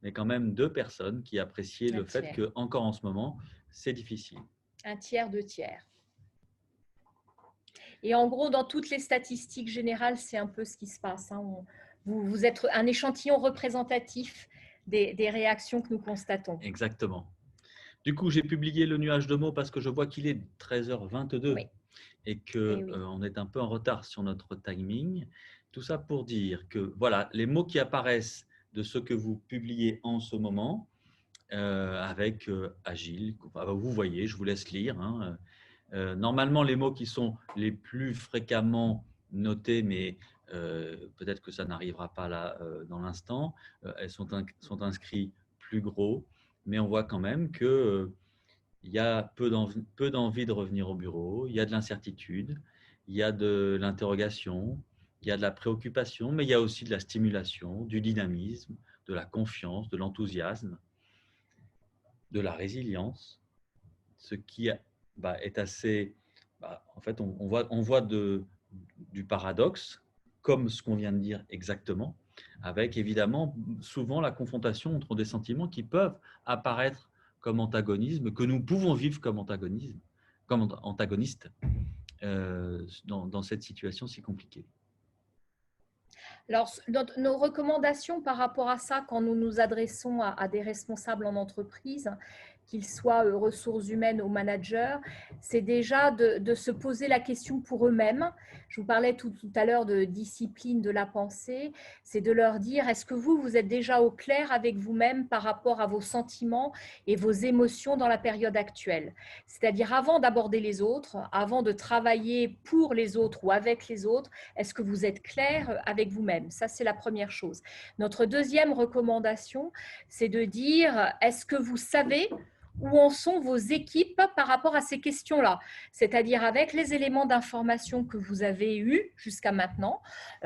S1: Mais quand même 2 personnes qui appréciaient le fait que, encore en ce moment, c'est difficile.
S2: Un tiers, 2 tiers. Et en gros, dans toutes les statistiques générales, c'est un peu ce qui se passe. Hein. Vous êtes un échantillon représentatif des réactions que nous constatons.
S1: Exactement. Du coup, j'ai publié le nuage de mots parce que je vois qu'il est 13h22
S2: Oui.
S1: et qu'on est un peu en retard sur notre timing. Tout ça pour dire que voilà, les mots qui apparaissent de ce que vous publiez en ce moment, avec agile, vous voyez, je vous laisse lire. Hein. Normalement, les mots qui sont les plus fréquemment notés, mais peut-être que ça n'arrivera pas là dans l'instant, elles sont inscrits plus gros, mais on voit quand même que il y a peu d'envie de revenir au bureau, il y a de l'incertitude, il y a de l'interrogation, il y a de la préoccupation, mais il y a aussi de la stimulation, du dynamisme, de la confiance, de l'enthousiasme, de la résilience, ce qui est assez… en fait, on voit du paradoxe, comme ce qu'on vient de dire exactement, avec évidemment souvent la confrontation entre des sentiments qui peuvent apparaître comme antagonisme, que nous pouvons vivre comme antagonisme, comme antagoniste dans cette situation si compliquée.
S2: Alors, nos recommandations par rapport à ça, quand nous nous adressons à des responsables en entreprise, qu'ils soient ressources humaines ou managers, c'est déjà de se poser la question pour eux-mêmes. Je vous parlais tout à l'heure de discipline de la pensée, c'est de leur dire, est-ce que vous êtes déjà au clair avec vous-même par rapport à vos sentiments et vos émotions dans la période actuelle? C'est-à-dire avant d'aborder les autres, avant de travailler pour les autres ou avec les autres, est-ce que vous êtes clair avec vous-même? Ça, c'est la première chose. Notre deuxième recommandation, c'est de dire, est-ce que vous savez où en sont vos équipes par rapport à ces questions-là, c'est-à-dire avec les éléments d'information que vous avez eus jusqu'à maintenant,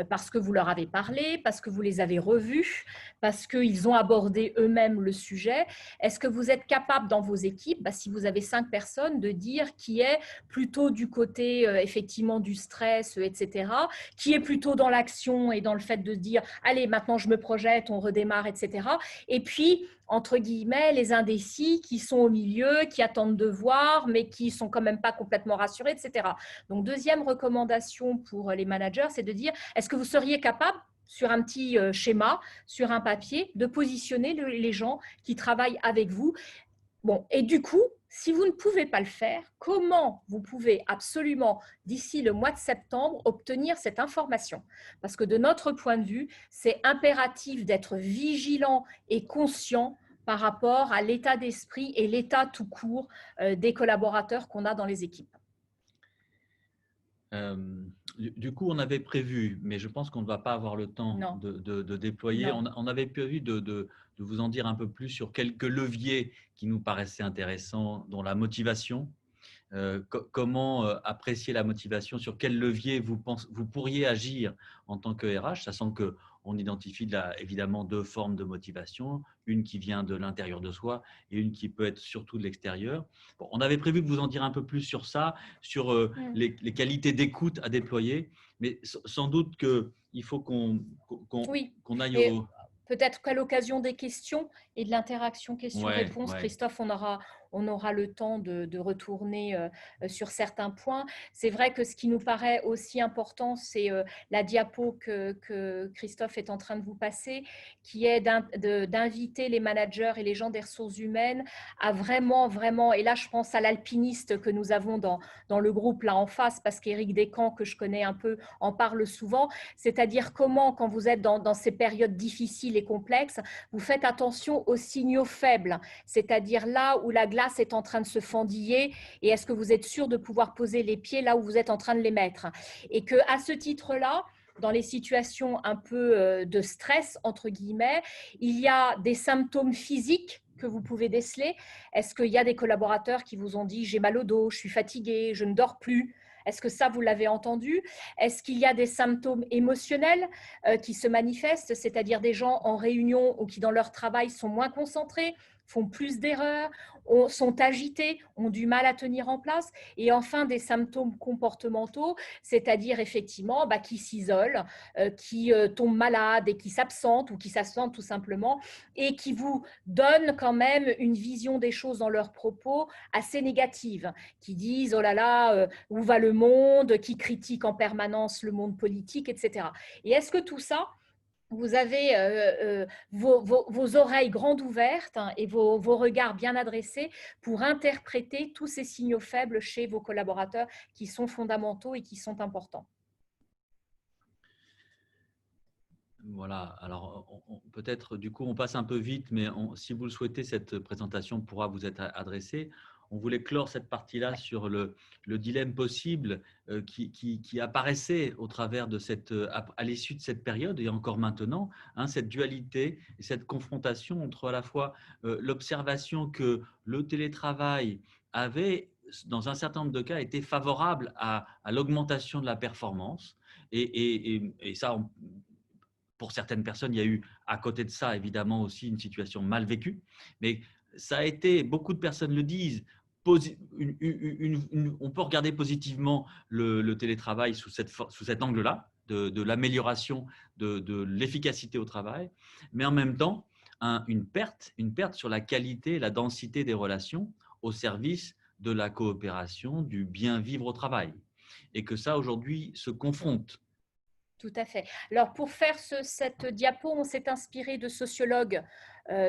S2: parce que vous leur avez parlé, parce que vous les avez revus, parce qu'ils ont abordé eux-mêmes le sujet. Est-ce que vous êtes capable dans vos équipes, si vous avez 5 personnes, de dire qui est plutôt du côté effectivement du stress, etc., qui est plutôt dans l'action et dans le fait de se dire « allez, maintenant je me projette, on redémarre, etc. » Et puis, entre guillemets, les indécis qui sont au milieu, qui attendent de voir, mais qui ne sont quand même pas complètement rassurés, etc. Donc, deuxième recommandation pour les managers, c'est de dire, est-ce que vous seriez capable, sur un petit schéma, sur un papier, de positionner les gens qui travaillent avec vous? Bon, et du coup, si vous ne pouvez pas le faire, comment vous pouvez absolument, d'ici le mois de septembre, obtenir cette information? Parce que de notre point de vue, c'est impératif d'être vigilant et conscient par rapport à l'état d'esprit et l'état tout court des collaborateurs qu'on a dans les équipes.
S1: Du coup, on avait prévu, mais je pense qu'on ne va pas avoir le temps de déployer. On avait prévu de vous en dire un peu plus sur quelques leviers qui nous paraissaient intéressants, dont la motivation. Comment apprécier la motivation, sur quel levier vous pourriez agir en tant que RH, sachant qu'on identifie évidemment 2 formes de motivation, une qui vient de l'intérieur de soi et une qui peut être surtout de l'extérieur. Bon, on avait prévu de vous en dire un peu plus sur ça, sur les qualités d'écoute à déployer, mais sans doute qu'il faut qu'on aille au…
S2: Peut-être qu'à l'occasion des questions et de l'interaction questions-réponses, Christophe, on on aura le temps de retourner sur certains points. C'est vrai que ce qui nous paraît aussi important, c'est la diapo que Christophe est en train de vous passer, qui est d'inviter les managers et les gens des ressources humaines à vraiment, et là je pense à l'alpiniste que nous avons dans le groupe là en face, parce qu'Éric Descamps, que je connais un peu, en parle souvent, c'est-à-dire comment, quand vous êtes dans ces périodes difficiles et complexes, vous faites attention aux signaux faibles, c'est-à-dire là où la glace est en train de se fendiller, et est-ce que vous êtes sûr de pouvoir poser les pieds là où vous êtes en train de les mettre. Et qu'à ce titre-là, dans les situations un peu de stress, entre guillemets, il y a des symptômes physiques que vous pouvez déceler. Est-ce qu'il y a des collaborateurs qui vous ont dit « j'ai mal au dos, je suis fatigué, je ne dors plus ». Est-ce que ça, vous l'avez entendu? Est-ce qu'il y a des symptômes émotionnels qui se manifestent, c'est-à-dire des gens en réunion ou qui, dans leur travail, sont moins concentrés, font plus d'erreurs, sont agités, ont du mal à tenir en place? Et enfin, des symptômes comportementaux, c'est-à-dire effectivement qui s'isolent, qui tombent malades et qui s'absentent ou qui s'absentent tout simplement, et qui vous donnent quand même une vision des choses dans leurs propos assez négative, qui disent « oh là là, où va le monde », qui critiquent en permanence le monde politique, etc. Et est-ce que tout ça, vous avez vos oreilles grandes ouvertes et vos regards bien adressés pour interpréter tous ces signaux faibles chez vos collaborateurs qui sont fondamentaux et qui sont importants?
S1: Voilà, alors peut-être du coup on passe un peu vite, mais si vous le souhaitez, cette présentation pourra vous être adressée. On voulait clore cette partie-là sur le dilemme possible qui apparaissait au travers de à l'issue de cette période et encore maintenant, hein, cette dualité et cette confrontation entre à la fois l'observation que le télétravail avait, dans un certain nombre de cas, été favorable à l'augmentation de la performance. Et ça, pour certaines personnes, il y a eu à côté de ça, évidemment, aussi une situation mal vécue. Mais ça a été, beaucoup de personnes le disent, on peut regarder positivement le télétravail sous cet angle-là, de l'amélioration de l'efficacité au travail, mais en même temps, une perte sur la qualité et la densité des relations au service de la coopération, du bien vivre au travail. Et que ça, aujourd'hui, se confronte.
S2: Tout à fait. Alors, pour faire cette diapo, on s'est inspiré de sociologues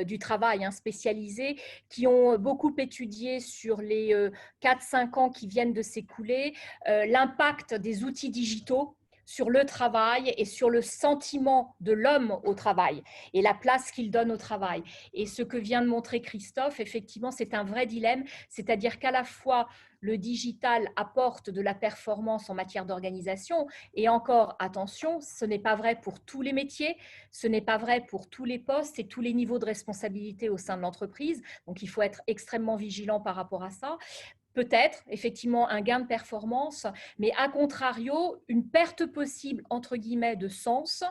S2: du travail spécialisés qui ont beaucoup étudié sur les 4-5 ans qui viennent de s'écouler l'impact des outils digitaux sur le travail et sur le sentiment de l'homme au travail et la place qu'il donne au travail. Et ce que vient de montrer Christophe, effectivement, c'est un vrai dilemme, c'est-à-dire qu'à la fois le digital apporte de la performance en matière d'organisation, et encore, attention, ce n'est pas vrai pour tous les métiers, ce n'est pas vrai pour tous les postes et tous les niveaux de responsabilité au sein de l'entreprise. Donc, il faut être extrêmement vigilant par rapport à ça. Peut-être, effectivement, un gain de performance, mais à contrario, une perte possible, entre guillemets, de sens,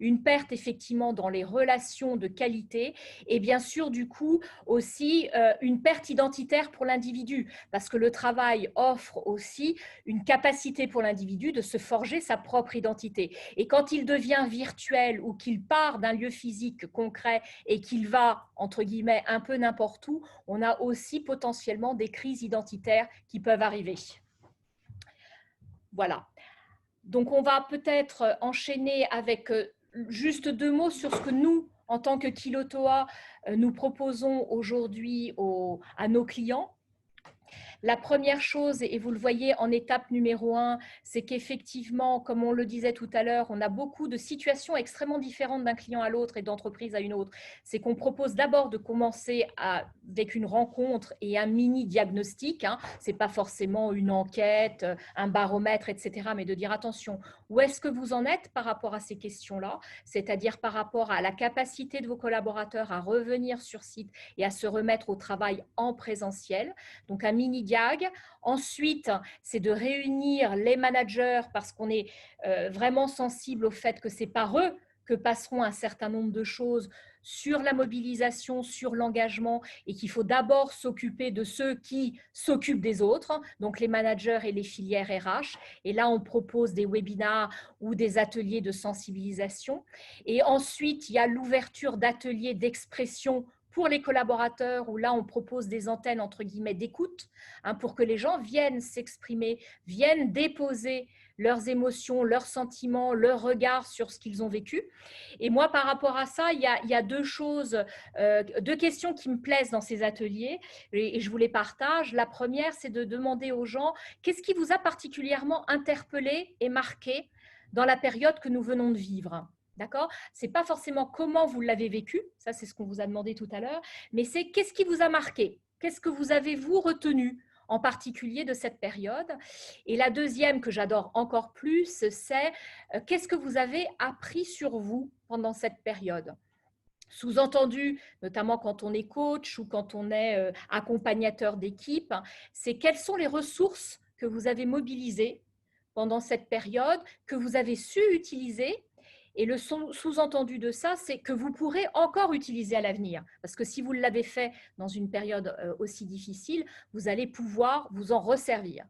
S2: une perte, effectivement, dans les relations de qualité, et bien sûr, du coup, aussi une perte identitaire pour l'individu, parce que le travail offre aussi une capacité pour l'individu de se forger sa propre identité. Et quand il devient virtuel ou qu'il part d'un lieu physique concret et qu'il va, entre guillemets, un peu n'importe où, on a aussi potentiellement des crises identitaires qui peuvent arriver. Voilà. Donc, on va peut-être enchaîner avec juste 2 mots sur ce que nous, en tant que Kilotoa, nous proposons aujourd'hui à nos clients. La première chose, et vous le voyez en étape numéro 1, c'est qu'effectivement, comme on le disait tout à l'heure, on a beaucoup de situations extrêmement différentes d'un client à l'autre et d'entreprise à une autre. C'est qu'on propose d'abord de commencer avec une rencontre et un mini-diagnostic. Ce n'est pas forcément une enquête, un baromètre, etc., mais de dire attention, où est-ce que vous en êtes par rapport à ces questions-là, c'est-à-dire par rapport à la capacité de vos collaborateurs à revenir sur site et à se remettre au travail en présentiel. Donc, un mini-diag. Ensuite, c'est de réunir les managers parce qu'on est vraiment sensible au fait que c'est par eux que passeront un certain nombre de choses sur la mobilisation, sur l'engagement, et qu'il faut d'abord s'occuper de ceux qui s'occupent des autres, donc les managers et les filières RH. Et là, on propose des webinars ou des ateliers de sensibilisation. Et ensuite, il y a l'ouverture d'ateliers d'expression pour les collaborateurs, où là, on propose des antennes, entre guillemets, d'écoute, hein, pour que les gens viennent s'exprimer, viennent déposer leurs émotions, leurs sentiments, leurs regards sur ce qu'ils ont vécu. Et moi, par rapport à ça, il y a deux choses, deux questions qui me plaisent dans ces ateliers, et je vous les partage. La première, c'est de demander aux gens, qu'est-ce qui vous a particulièrement interpellé et marqué dans la période que nous venons de vivre? D'accord? Ce n'est pas forcément comment vous l'avez vécu, ça c'est ce qu'on vous a demandé tout à l'heure, mais c'est qu'est-ce qui vous a marqué? Qu'est-ce que vous avez, vous, retenu en particulier de cette période? Et la deuxième que j'adore encore plus, c'est qu'est-ce que vous avez appris sur vous pendant cette période? Sous-entendu, notamment quand on est coach ou quand on est accompagnateur d'équipe, c'est quelles sont les ressources que vous avez mobilisées pendant cette période, que vous avez su utiliser. Et le sous-entendu de ça, c'est que vous pourrez encore utiliser à l'avenir. Parce que si vous l'avez fait dans une période aussi difficile, vous allez pouvoir vous en resservir.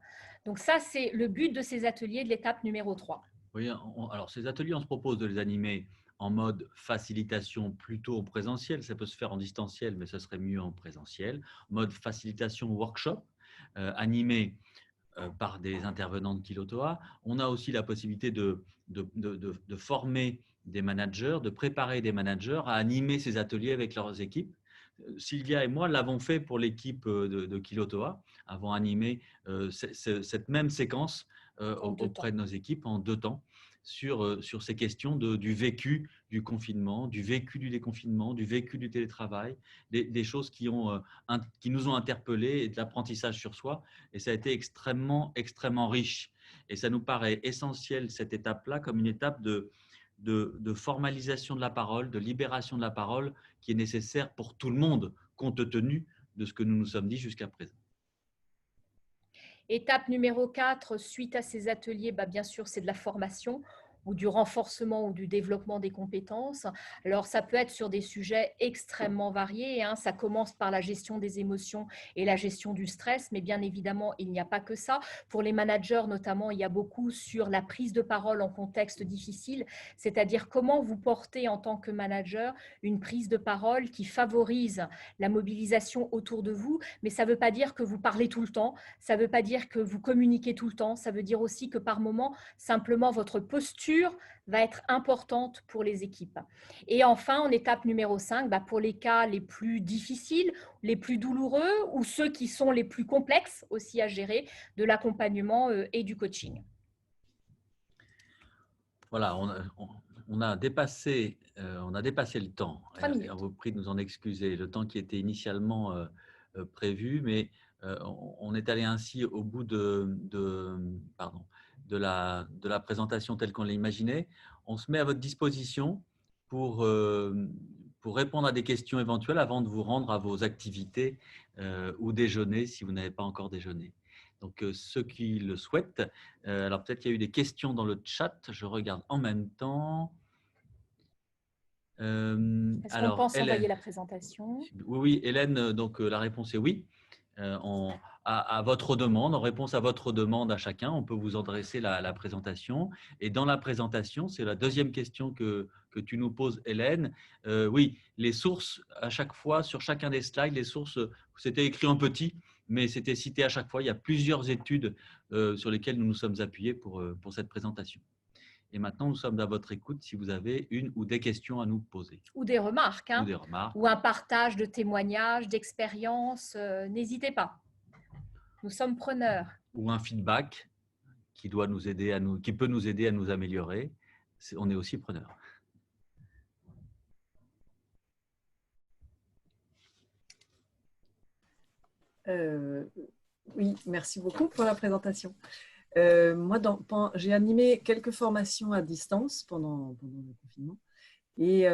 S2: Donc ça, c'est le but de ces ateliers de l'étape numéro 3.
S1: Oui, alors ces ateliers, on se propose de les animer en mode facilitation plutôt en présentiel. Ça peut se faire en distanciel, mais ce serait mieux en présentiel. Mode facilitation workshop, animé par des intervenants de Kilotoa. On a aussi la possibilité de former des managers, de préparer des managers à animer ces ateliers avec leurs équipes. Sylvia et moi l'avons fait pour l'équipe de Kilotoa, avons animé cette même séquence auprès de nos équipes en 2 temps sur ces questions du vécu du confinement, du vécu du déconfinement, du vécu du télétravail, des choses qui nous ont interpellés et de l'apprentissage sur soi. Et ça a été extrêmement, extrêmement riche. Et ça nous paraît essentiel, cette étape-là, comme une étape de formalisation de la parole, de libération de la parole qui est nécessaire pour tout le monde, compte tenu de ce que nous nous sommes dit jusqu'à présent.
S2: Étape numéro 4, suite à ces ateliers, bien sûr, c'est de la formation ou du renforcement ou du développement des compétences. Alors, ça peut être sur des sujets extrêmement variés, hein. Ça commence par la gestion des émotions et la gestion du stress, mais bien évidemment, il n'y a pas que ça. Pour les managers, notamment, il y a beaucoup sur la prise de parole en contexte difficile, c'est-à-dire comment vous portez en tant que manager une prise de parole qui favorise la mobilisation autour de vous, mais ça ne veut pas dire que vous parlez tout le temps, ça ne veut pas dire que vous communiquez tout le temps, ça veut dire aussi que par moment, simplement votre posture va être importante pour les équipes. Et enfin, en étape numéro 5, pour les cas les plus difficiles, les plus douloureux ou ceux qui sont les plus complexes aussi à gérer, de l'accompagnement et du coaching.
S1: Voilà, on a dépassé le temps. On vous prie de nous en excuser, le temps qui était initialement prévu, mais on est allé ainsi au bout de la présentation telle qu'on l'imaginait. On se met à votre disposition pour répondre à des questions éventuelles avant de vous rendre à vos activités ou déjeuner si vous n'avez pas encore déjeuné. Donc, ceux qui le souhaitent, alors peut-être qu'il y a eu des questions dans le chat, je regarde en même temps.
S2: Est-ce qu'on pense envoyer la présentation?
S1: Oui, Hélène, donc la réponse est oui. À votre demande, en réponse à votre demande à chacun, on peut vous adresser la présentation. Et dans la présentation, c'est la deuxième question que tu nous poses, Hélène. Oui, les sources, à chaque fois, sur chacun des slides, les sources, c'était écrit en petit, mais c'était cité à chaque fois. Il y a plusieurs études sur lesquelles nous nous sommes appuyés pour cette présentation. Et maintenant, nous sommes à votre écoute si vous avez une ou des questions à nous poser.
S2: Ou des remarques. Hein,
S1: ou des remarques.
S2: Ou un partage de témoignages, d'expériences. N'hésitez pas. Nous sommes preneurs.
S1: Ou un feedback qui peut nous aider à nous améliorer. On est aussi preneurs.
S3: Oui, merci beaucoup pour la présentation. Moi, j'ai animé quelques formations à distance pendant le confinement et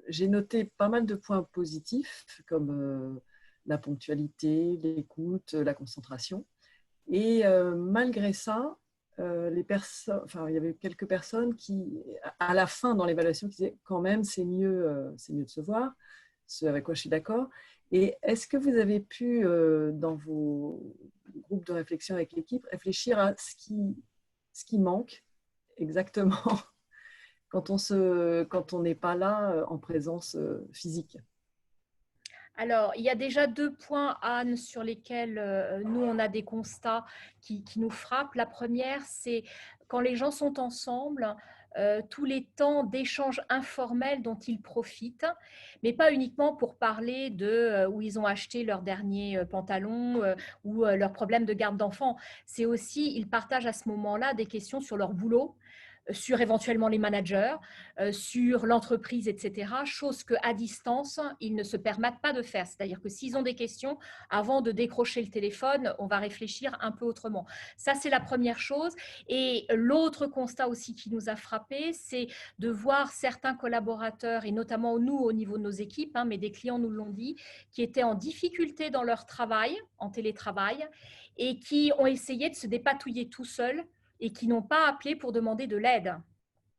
S3: j'ai noté pas mal de points positifs comme la ponctualité, l'écoute, la concentration. Et malgré ça, il y avait quelques personnes qui, à la fin dans l'évaluation, qui disaient quand même c'est mieux de se voir, ce avec quoi je suis d'accord. Et est-ce que vous avez pu, dans vos groupes de réflexion avec l'équipe, réfléchir à ce qui manque exactement quand on n'est pas là en présence physique?
S2: Alors, il y a déjà 2 points, Anne, sur lesquels nous, on a des constats qui nous frappent. La première, c'est quand les gens sont ensemble, tous les temps d'échange informel dont ils profitent, mais pas uniquement pour parler de où ils ont acheté leur dernier pantalon ou leurs problèmes de garde d'enfants. C'est aussi, ils partagent à ce moment-là des questions sur leur boulot, sur éventuellement les managers, sur l'entreprise, etc. Chose qu'à distance, ils ne se permettent pas de faire. C'est-à-dire que s'ils ont des questions, avant de décrocher le téléphone, on va réfléchir un peu autrement. Ça, c'est la première chose. Et l'autre constat aussi qui nous a frappé, c'est de voir certains collaborateurs, et notamment nous au niveau de nos équipes, mais des clients nous l'ont dit, qui étaient en difficulté dans leur travail, en télétravail, et qui ont essayé de se dépatouiller tout seuls et qui n'ont pas appelé pour demander de l'aide.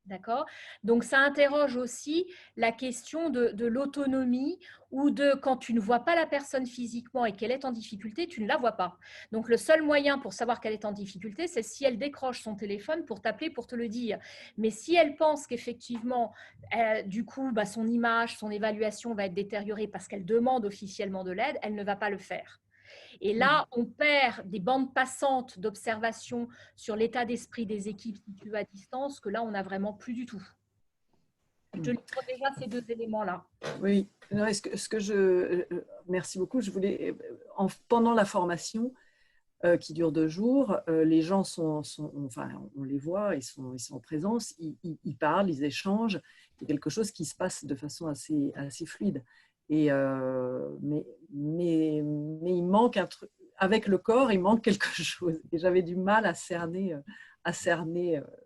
S2: D'accord? Donc, ça interroge aussi la question de l'autonomie ou de quand tu ne vois pas la personne physiquement et qu'elle est en difficulté, tu ne la vois pas. Donc, le seul moyen pour savoir qu'elle est en difficulté, c'est si elle décroche son téléphone pour t'appeler, pour te le dire. Mais si elle pense qu'effectivement, du coup, son image, son évaluation va être détériorée parce qu'elle demande officiellement de l'aide, elle ne va pas le faire. Et là, on perd des bandes passantes d'observation sur l'état d'esprit des équipes situées à distance que là, on n'a vraiment plus du tout. Je te livre déjà ces 2 éléments-là.
S3: Oui, merci beaucoup. Je voulais, pendant la formation qui dure 2 jours, les gens enfin, on les voit, ils sont en présence, ils parlent, ils échangent. Il y a quelque chose qui se passe de façon assez fluide. Et, mais il manque un truc. Avec le corps, il manque quelque chose. Et j'avais du mal à cerner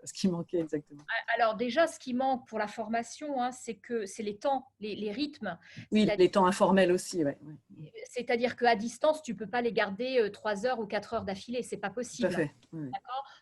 S3: ce qui manquait exactement.
S2: Alors déjà, ce qui manque pour la formation, c'est les temps, les rythmes.
S3: Oui, les temps informels aussi. Ouais.
S2: C'est-à-dire qu'à distance, tu ne peux pas les garder 3 heures ou 4 heures d'affilée, ce n'est pas possible.
S3: Tout à fait. Oui.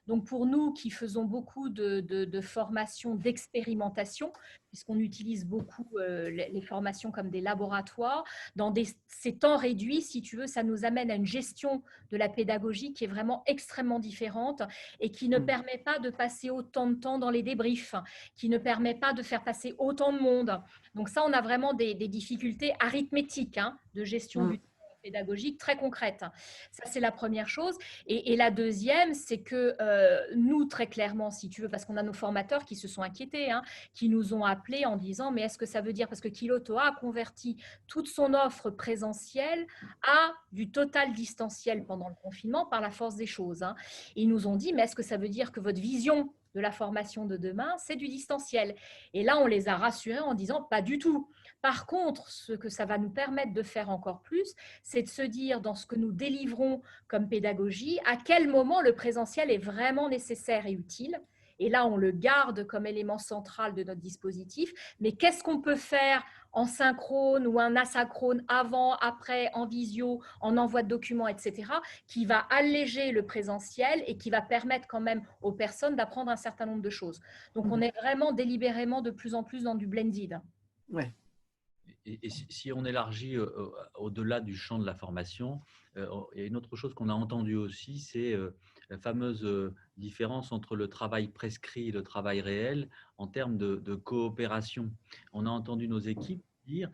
S2: Donc pour nous qui faisons beaucoup de formations, d'expérimentation, puisqu'on utilise beaucoup les formations comme des laboratoires, dans ces temps réduits, si tu veux, ça nous amène à une gestion de la pédagogie qui est vraiment extrêmement différente et qui ne permet pas de passer autant de temps dans les débriefs, qui ne permet pas de faire passer autant de monde. Donc ça, on a vraiment des difficultés arithmétiques de gestion du temps pédagogique très concrètes. Ça, c'est la première chose. Et la deuxième, c'est que nous, très clairement, si tu veux, parce qu'on a nos formateurs qui se sont inquiétés, qui nous ont appelés en disant, mais est-ce que ça veut dire, parce que Kilotoa a converti toute son offre présentielle à du total distanciel pendant le confinement par la force des choses. Ils nous ont dit, mais est-ce que ça veut dire que votre vision de la formation de demain, c'est du distanciel? Et là, on les a rassurés en disant, pas du tout. Par contre, ce que ça va nous permettre de faire encore plus, c'est de se dire, dans ce que nous délivrons comme pédagogie, à quel moment le présentiel est vraiment nécessaire et utile. Et là, on le garde comme élément central de notre dispositif. Mais qu'est-ce qu'on peut faire en synchrone ou en asynchrone, avant, après, en visio, en envoi de documents, etc., qui va alléger le présentiel et qui va permettre quand même aux personnes d'apprendre un certain nombre de choses. Donc, on est vraiment délibérément de plus en plus dans du blended.
S3: Ouais.
S1: Et si on élargit au-delà du champ de la formation, il y a une autre chose qu'on a entendue aussi, c'est la fameuse différence entre le travail prescrit et le travail réel en termes de coopération. On a entendu nos équipes dire,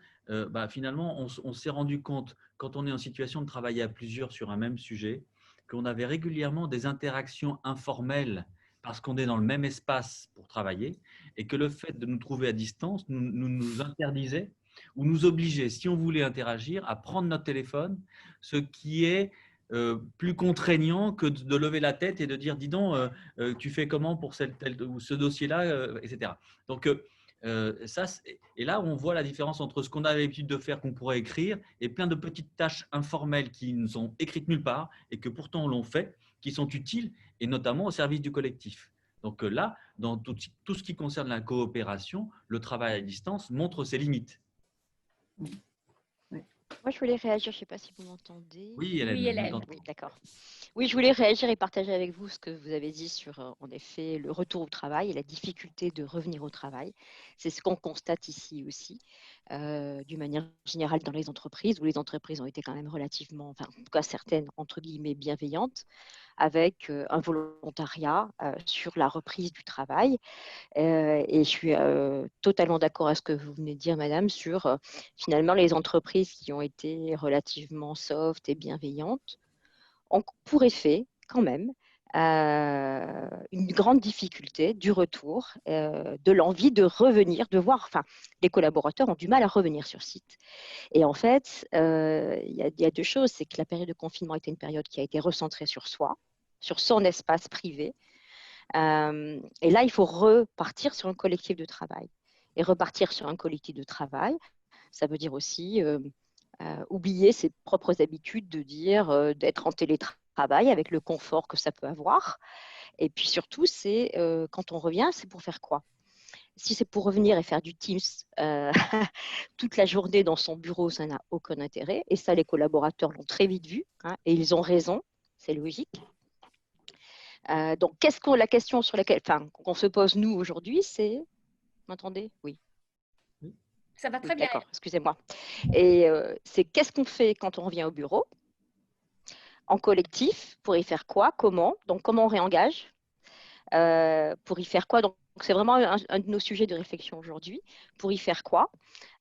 S1: finalement, on s'est rendu compte, quand on est en situation de travailler à plusieurs sur un même sujet, qu'on avait régulièrement des interactions informelles parce qu'on est dans le même espace pour travailler, et que le fait de nous trouver à distance nous interdisait ou nous obligeait, si on voulait interagir, à prendre notre téléphone, ce qui est plus contraignant que de lever la tête et de dire, dis donc, tu fais comment pour ce dossier-là, etc. Donc, et là, on voit la différence entre ce qu'on a l'habitude de faire, qu'on pourrait écrire, et plein de petites tâches informelles qui ne sont écrites nulle part et que pourtant on l'on fait, qui sont utiles, et notamment au service du collectif. Donc là, dans tout ce qui concerne la coopération, le travail à distance montre ses limites.
S4: Moi, je voulais réagir, je ne sais pas si vous m'entendez.
S1: Oui, Hélène.
S2: Oui, Hélène.
S4: Oui, d'accord. Oui, je voulais réagir et partager avec vous ce que vous avez dit sur, en effet, le retour au travail et la difficulté de revenir au travail. C'est ce qu'on constate ici aussi, d'une manière générale dans les entreprises, où les entreprises ont été quand même relativement, enfin, en tout cas certaines, entre guillemets, bienveillantes, avec un volontariat sur la reprise du travail. Et je suis totalement d'accord avec ce que vous venez de dire, madame, sur finalement les entreprises qui ont été relativement soft et bienveillantes ont pour effet quand même une grande difficulté du retour, de l'envie de revenir, de voir, enfin, les collaborateurs ont du mal à revenir sur site. Et en fait, il y a deux choses, c'est que la période de confinement était une période qui a été recentrée sur soi, sur son espace privé. Et là, il faut repartir sur un collectif de travail. Et repartir sur un collectif de travail, ça veut dire aussi oublier ses propres habitudes de dire d'être en télétravail avec le confort que ça peut avoir. Et puis surtout, c'est quand on revient, c'est pour faire quoi? Si c'est pour revenir et faire du Teams toute la journée dans son bureau, ça n'a aucun intérêt. Et ça, les collaborateurs l'ont très vite vu, hein, et ils ont raison, c'est logique. Donc, la question sur laquelle qu'on se pose nous aujourd'hui, c'est… Vous m'entendez? Oui.
S2: Ça va très bien.
S4: D'accord, excusez-moi. Et c'est qu'est-ce qu'on fait quand on revient au bureau? En collectif, pour y faire quoi? Comment? Donc, comment on réengage? Pour y faire quoi? Donc, c'est vraiment un de nos sujets de réflexion aujourd'hui. Pour y faire quoi?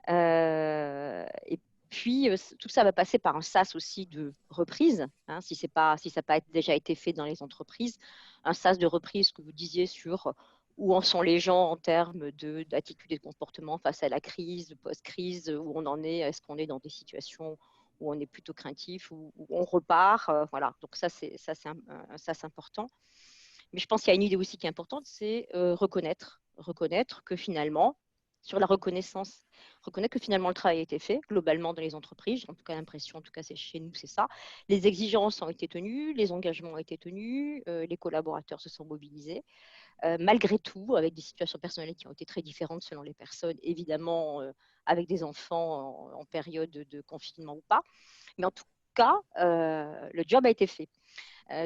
S4: Et puis, tout ça va passer par un sas aussi de reprise, hein, si ça n'a pas déjà été fait dans les entreprises. Un sas de reprise que vous disiez sur où en sont les gens en termes d'attitude et de comportement face à la crise, post-crise, où on en est, est-ce qu'on est dans des situations où on est plutôt craintif, où on repart, voilà. Donc ça, c'est un sas important. Mais je pense qu'il y a une idée aussi qui est importante, c'est reconnaître que finalement, sur la reconnaissance, reconnaître que finalement le travail a été fait globalement dans les entreprises. En tout cas, l'impression, en tout cas, c'est chez nous, c'est ça. Les exigences ont été tenues, les engagements ont été tenus, les collaborateurs se sont mobilisés. Malgré tout, avec des situations personnelles qui ont été très différentes selon les personnes, évidemment, avec des enfants en période de confinement ou pas. Mais en tout cas, le job a été fait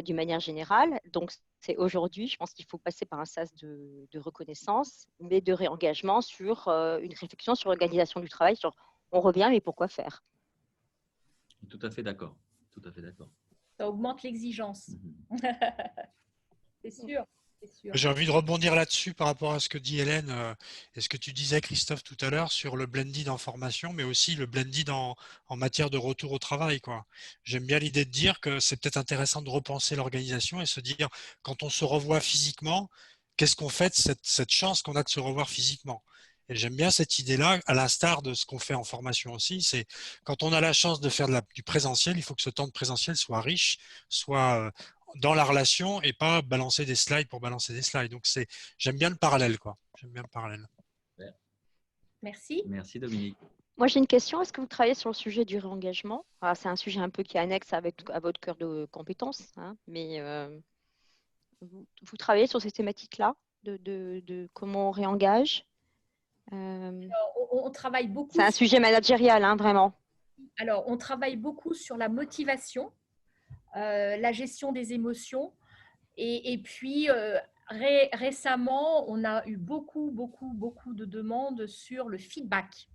S4: d'une manière générale. Donc, c'est aujourd'hui, je pense qu'il faut passer par un sas de reconnaissance, mais de réengagement sur une réflexion sur l'organisation du travail, sur on revient, mais pourquoi faire?
S1: Tout à fait d'accord. Tout à fait d'accord.
S2: Ça augmente l'exigence. C'est sûr.
S5: J'ai envie de rebondir là-dessus par rapport à ce que dit Hélène et ce que tu disais, Christophe, tout à l'heure sur le blended en formation, mais aussi le blended en matière de retour au travail, quoi. J'aime bien l'idée de dire que c'est peut-être intéressant de repenser l'organisation et se dire, quand on se revoit physiquement, qu'est-ce qu'on fait de cette chance qu'on a de se revoir physiquement? Et j'aime bien cette idée-là, à l'instar de ce qu'on fait en formation aussi, c'est quand on a la chance de faire du présentiel, il faut que ce temps de présentiel soit riche, soit dans la relation et pas balancer des slides pour balancer des slides. Donc, j'aime bien le parallèle, quoi. J'aime bien le parallèle.
S2: Merci.
S1: Merci, Dominique.
S4: Moi, j'ai une question. Est-ce que vous travaillez sur le sujet du réengagement? C'est un sujet un peu qui est annexe à votre cœur de compétences, hein, mais vous travaillez sur ces thématiques-là de comment on réengage?
S2: On travaille beaucoup.
S4: C'est un sujet managérial, hein, vraiment.
S2: Alors, on travaille beaucoup sur la motivation, la gestion des émotions. Et puis, récemment, on a eu beaucoup de demandes sur le feedback,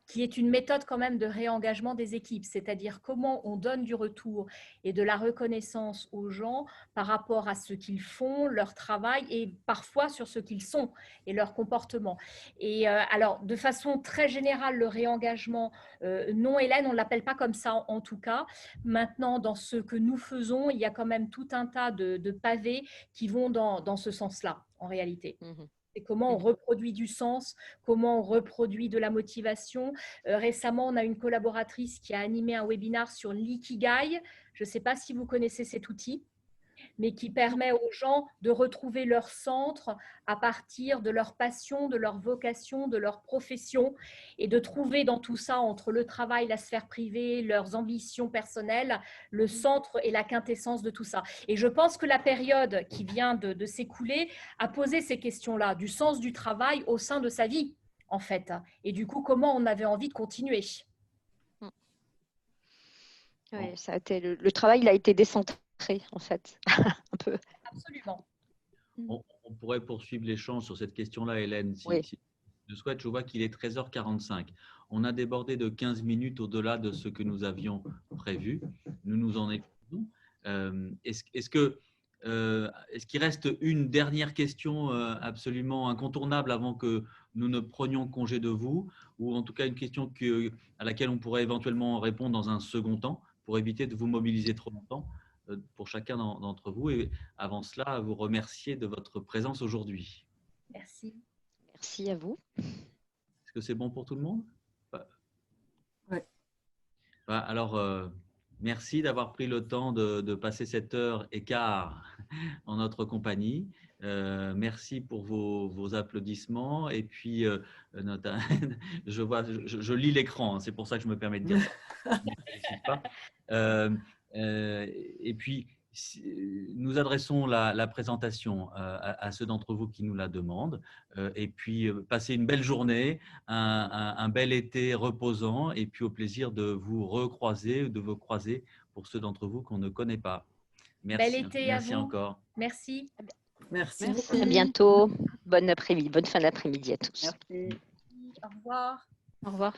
S2: qui est une méthode quand même de réengagement des équipes, c'est-à-dire comment on donne du retour et de la reconnaissance aux gens par rapport à ce qu'ils font, leur travail et parfois sur ce qu'ils sont et leur comportement. Et alors, de façon très générale, le réengagement, non Hélène, on ne l'appelle pas comme ça en tout cas. Maintenant, dans ce que nous faisons, il y a quand même tout un tas de pavés qui vont dans ce sens-là, en réalité. C'est comment on reproduit du sens, comment on reproduit de la motivation. Récemment, on a une collaboratrice qui a animé un webinaire sur l'ikigai. Je ne sais pas si vous connaissez cet outil, mais qui permet aux gens de retrouver leur centre à partir de leur passion, de leur vocation, de leur profession et de trouver dans tout ça, entre le travail, la sphère privée, leurs ambitions personnelles, le centre et la quintessence de tout ça. Et je pense que la période qui vient de s'écouler a posé ces questions-là, du sens du travail au sein de sa vie, en fait. Et du coup, comment on avait envie de continuer.
S4: Oui, ça a été le travail, il a été décentré en fait, un peu.
S2: Absolument.
S1: On pourrait poursuivre l'échange sur cette question-là, Hélène, si tu le souhaites. Je vois qu'il est 13h45. On a débordé de 15 minutes au-delà de ce que nous avions prévu. Nous nous en excusons. Est-ce qu'il reste une dernière question absolument incontournable avant que nous ne prenions congé de vous, ou en tout cas une question à laquelle on pourrait éventuellement répondre dans un second temps pour éviter de vous mobiliser trop longtemps pour chacun d'entre vous, et avant cela, vous remercier de votre présence aujourd'hui.
S2: Merci.
S4: Merci à vous.
S1: Est-ce que c'est bon pour tout le monde?
S3: Oui.
S1: Alors, merci d'avoir pris le temps de passer cette heure et quart en notre compagnie. Merci pour vos applaudissements. Et puis, je lis l'écran, c'est pour ça que je me permets de dire ça. Je ne félicite pas. Et puis, nous adressons la présentation à ceux d'entre vous qui nous la demandent. Et puis, passez une belle journée, un bel été reposant, et puis au plaisir de vous recroiser, de vous croiser pour ceux d'entre vous qu'on ne connaît pas. Merci,
S2: Bel été
S1: merci
S2: à vous.
S1: encore.
S2: Merci.
S3: Merci.
S4: Merci. À bientôt. Bonne fin d'après-midi à tous.
S3: Merci.
S2: Au revoir.
S4: Au revoir.